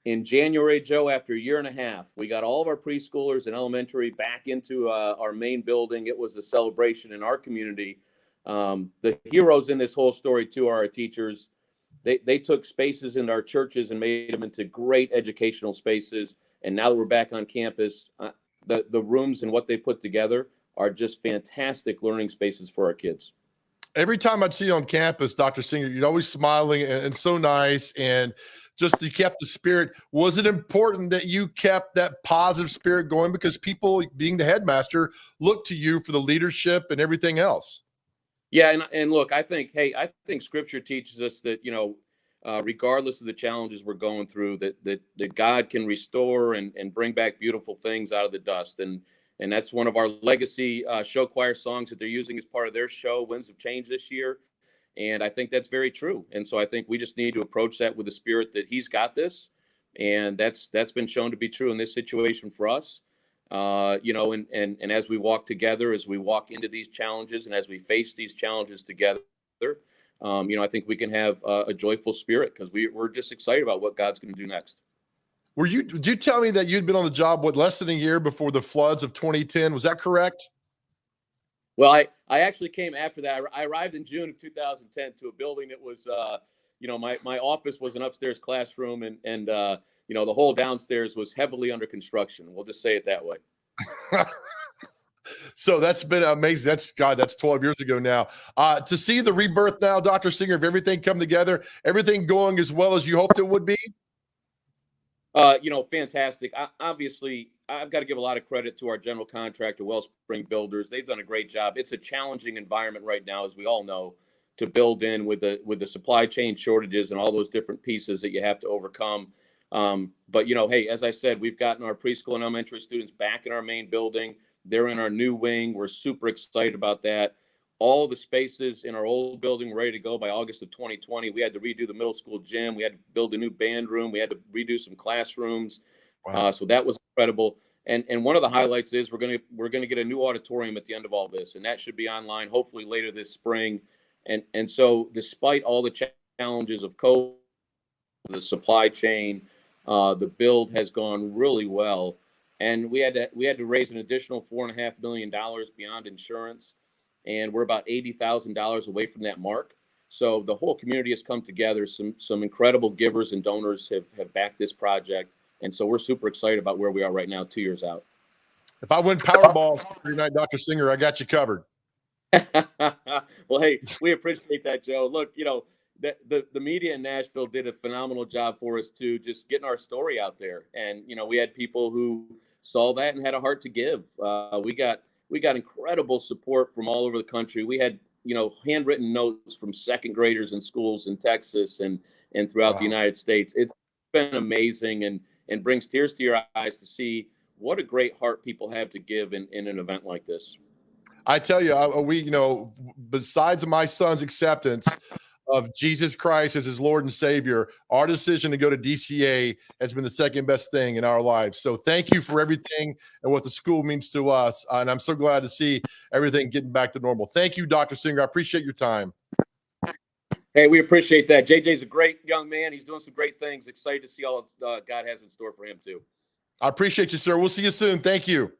In January, Joe, after a year and a half, we got all of our preschoolers and elementary back into our main building. It was a celebration in our community. The heroes in this whole story too are our teachers. They took spaces in our churches and made them into great educational spaces. And now that we're back on campus, the rooms and what they put together are just fantastic learning spaces for our kids. Every time I'd see you on campus, Dr. Singer, you're always smiling and so nice, and just you kept the spirit. Was it important that you kept that positive spirit going, because people, being the headmaster, look to you for the leadership and everything else? Yeah, and look, I think Scripture teaches us that, regardless of the challenges we're going through, that God can restore and bring back beautiful things out of the dust. And that's one of our legacy show choir songs that they're using as part of their show, Winds of Change, this year. And I think that's very true. And so I think we just need to approach that with the spirit that He's got this. And that's been shown to be true in this situation for us. And as we walk together, as we walk into these challenges, and as we face these challenges together, I think we can have a joyful spirit, because we're just excited about what God's going to do next. Did you tell me that you'd been on the job less than a year before the floods of 2010? Was that correct? Well, I actually came after that. I arrived in June of 2010 to a building that was, my office was an upstairs classroom, and the whole downstairs was heavily under construction. We'll just say it that way. So that's been amazing. That's 12 years ago now. To see the rebirth now, Dr. Singer, of everything come together, everything going as well as you hoped it would be. Fantastic. Obviously, I've got to give a lot of credit to our general contractor, Wellspring Builders. They've done a great job. It's a challenging environment right now, as we all know, to build in with the supply chain shortages and all those different pieces that you have to overcome. But hey, as I said, we've gotten our preschool and elementary students back in our main building. They're in our new wing. We're super excited about that. All the spaces in our old building were ready to go by August of 2020. We had to redo the middle school gym. We had to build a new band room. We had to redo some classrooms. Wow. So that was incredible. And one of the highlights is we're gonna get a new auditorium at the end of all this, and that should be online hopefully later this spring. And so despite all the challenges of COVID, the supply chain, the build has gone really well. And we had to raise an additional $4.5 million beyond insurance. And we're about $80,000 away from that mark. So the whole community has come together. Some incredible givers and donors have backed this project. And so we're super excited about where we are right now, 2 years out. If I win Powerball Saturday night, Dr. Singer, I got you covered. Well, hey, we appreciate that, Joe. Look, the media in Nashville did a phenomenal job for us too, just getting our story out there. And, we had people who saw that and had a heart to give. We got incredible support from all over the country. We had, handwritten notes from second graders in schools in Texas and throughout the United States. It's been amazing and brings tears to your eyes to see what a great heart people have to give in an event like this. I tell you, besides my son's acceptance of Jesus Christ as his Lord and Savior, our decision to go to DCA has been the second best thing in our lives. So thank you for everything and what the school means to us. And I'm so glad to see everything getting back to normal. Thank you, Dr. Singer. I appreciate your time. Hey, we appreciate that. JJ's a great young man. He's doing some great things. Excited to see all God has in store for him too. I appreciate you, sir. We'll see you soon. Thank you.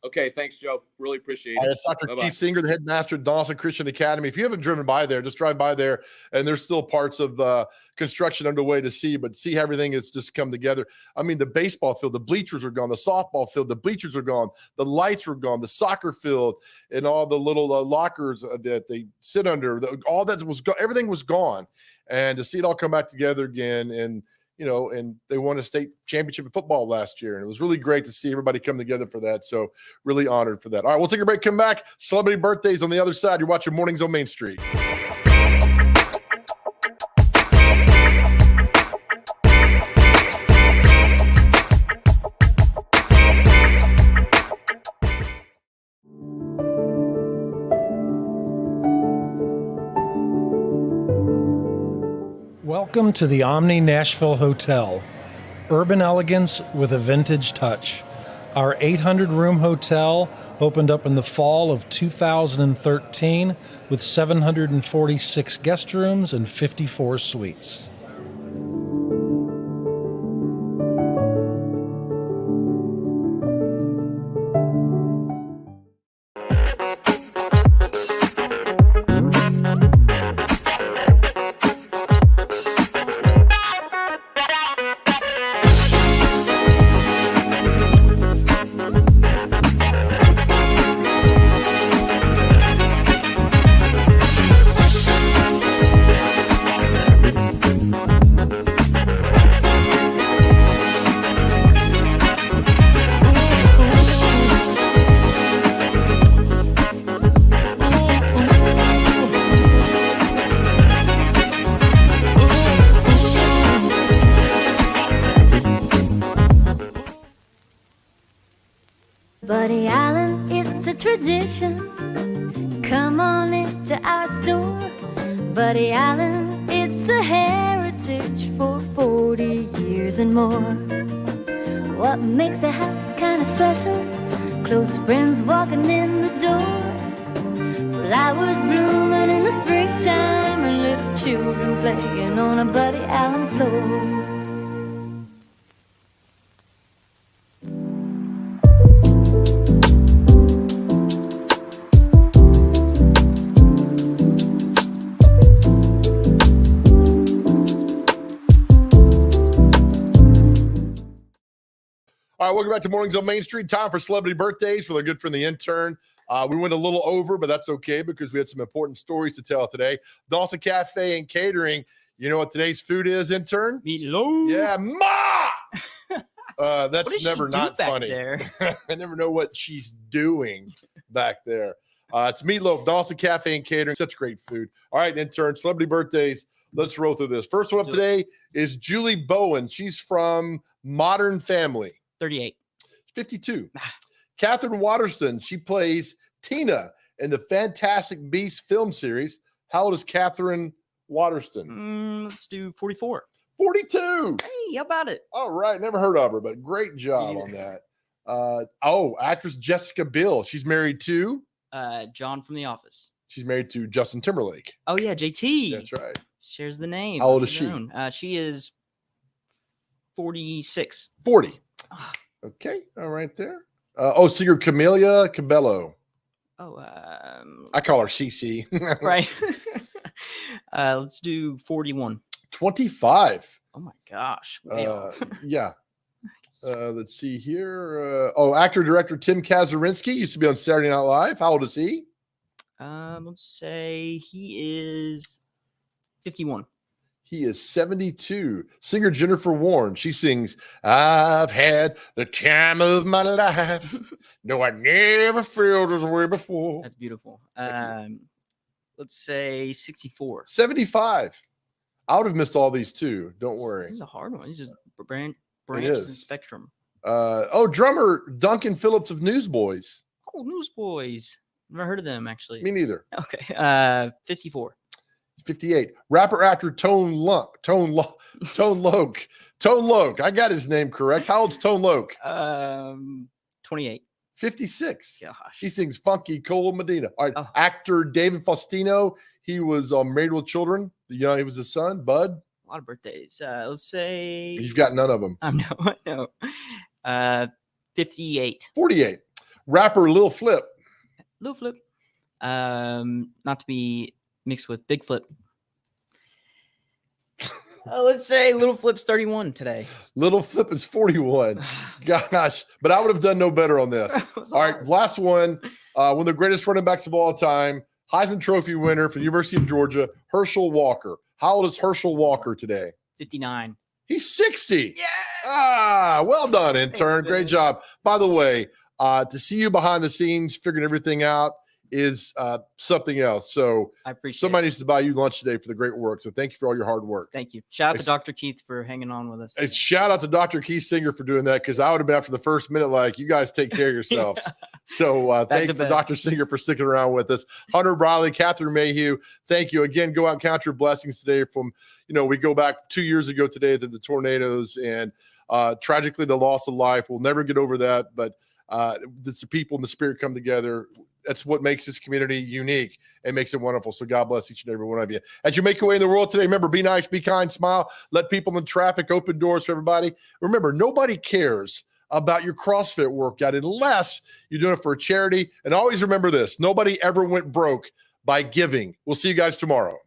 Okay, thanks, Joe. Really appreciate it. It's Dr. Keith Singer, the headmaster at Donaldson Christian Academy. If you haven't driven by there, just drive by there, and there's still parts of construction underway to see, but see how everything has just come together. I mean, the baseball field, the bleachers are gone, the softball field, the bleachers are gone, the lights were gone, the soccer field, and all the little lockers that they sit under, all that was gone. Everything was gone. And to see it all come back together again, and and they won a state championship in football last year. And it was really great to see everybody come together for that. So really honored for that. All right, we'll take a break, come back. Celebrity birthdays on the other side. You're watching Mornings on Main Street. Welcome to the Omni Nashville Hotel. Urban elegance with a vintage touch. Our 800-room hotel opened up in the fall of 2013 with 746 guest rooms and 54 suites. Buddy Allen, it's a heritage for 40 years and more. What makes a house kind of special? Close friends walking in the door, flowers blooming in the springtime, and little children playing on a Buddy Allen floor. All right, welcome back to Mornings on Main Street. Time for celebrity birthdays with our good friend, the intern. We went a little over, but that's okay because we had some important stories to tell today. Dawson Cafe and Catering. You know what today's food is, intern? Meatloaf. Yeah, Ma! That's never not funny. There? I never know what she's doing back there. It's Meatloaf, Dawson Cafe and Catering. Such great food. All right, intern, celebrity birthdays. Let's roll through this. First one up today is Julie Bowen. She's from Modern Family. 38. 52. Catherine Watterson. She plays Tina in the Fantastic Beasts film series. How old is Catherine Watterson? Let's do 44. 42. Hey, how about it? All right. Never heard of her, but great job on that. Actress Jessica Biel. She's married to? John from The Office. She's married to Justin Timberlake. Oh, yeah, JT. That's right. Shares the name. How old is she? She is 46. 40. Okay. All right there. Singer Camila Cabello. I call her CC. Right. Let's do 41. 25. Oh my gosh. Yeah. Let's see here. Actor director Tim Kazurinsky used to be on Saturday Night Live. How old is he? Let's say he is 51. He is 72. Singer Jennifer Warren. She sings, I've had the time of my life. No, I never felt this way before. That's beautiful. Let's say 64. 75. I would have missed all these too. Don't worry. This is a hard one. This is branches and spectrum. Drummer Duncan Phillips of Newsboys. Oh, Newsboys. Never heard of them, actually. Me neither. Okay. 54. 58. Rapper actor Tone Loc. I got his name correct. How old's Tone Loc? 28. 56. Gosh. He sings Funky Cole Medina. All right. Actor David Faustino. He was Married with Children. He was his son, Bud. A lot of birthdays. Let's say You've got none of them. No. 58. 48. Rapper Lil Flip. Lil Flip. Not to be mixed with Big Flip. Let's say Little Flip's 31 today. Little Flip is 41. Gosh, but I would have done no better on this. All right, last one. One of the greatest running backs of all time, Heisman Trophy winner for the University of Georgia, Herschel Walker. How old is Herschel Walker today? 59. He's 60. Yeah. Well done, intern. Great job. By the way, to see you behind the scenes, figuring everything out is something else. So I appreciate somebody needs to buy you lunch today for the great work. So thank you for all your hard work. Thank you. Shout out to Dr. Keith for hanging on with us. Shout out to Dr. Keith Singer for doing that, because I would have been after the first minute like, you guys take care of yourselves. So thank you for Dr. Singer for sticking around with us. Hunter Briley, Catherine Mayhew, thank you. Again, go out and count your blessings today from, we go back 2 years ago today to the tornadoes and tragically the loss of life. We'll never get over that, but it's the people and the spirit come together. That's what makes this community unique and makes it wonderful. So God bless each and every one of you. As you make your way in the world today, remember, be nice, be kind, smile, let people in traffic, open doors for everybody. Remember, nobody cares about your CrossFit workout unless you're doing it for a charity. And always remember this, nobody ever went broke by giving. We'll see you guys tomorrow.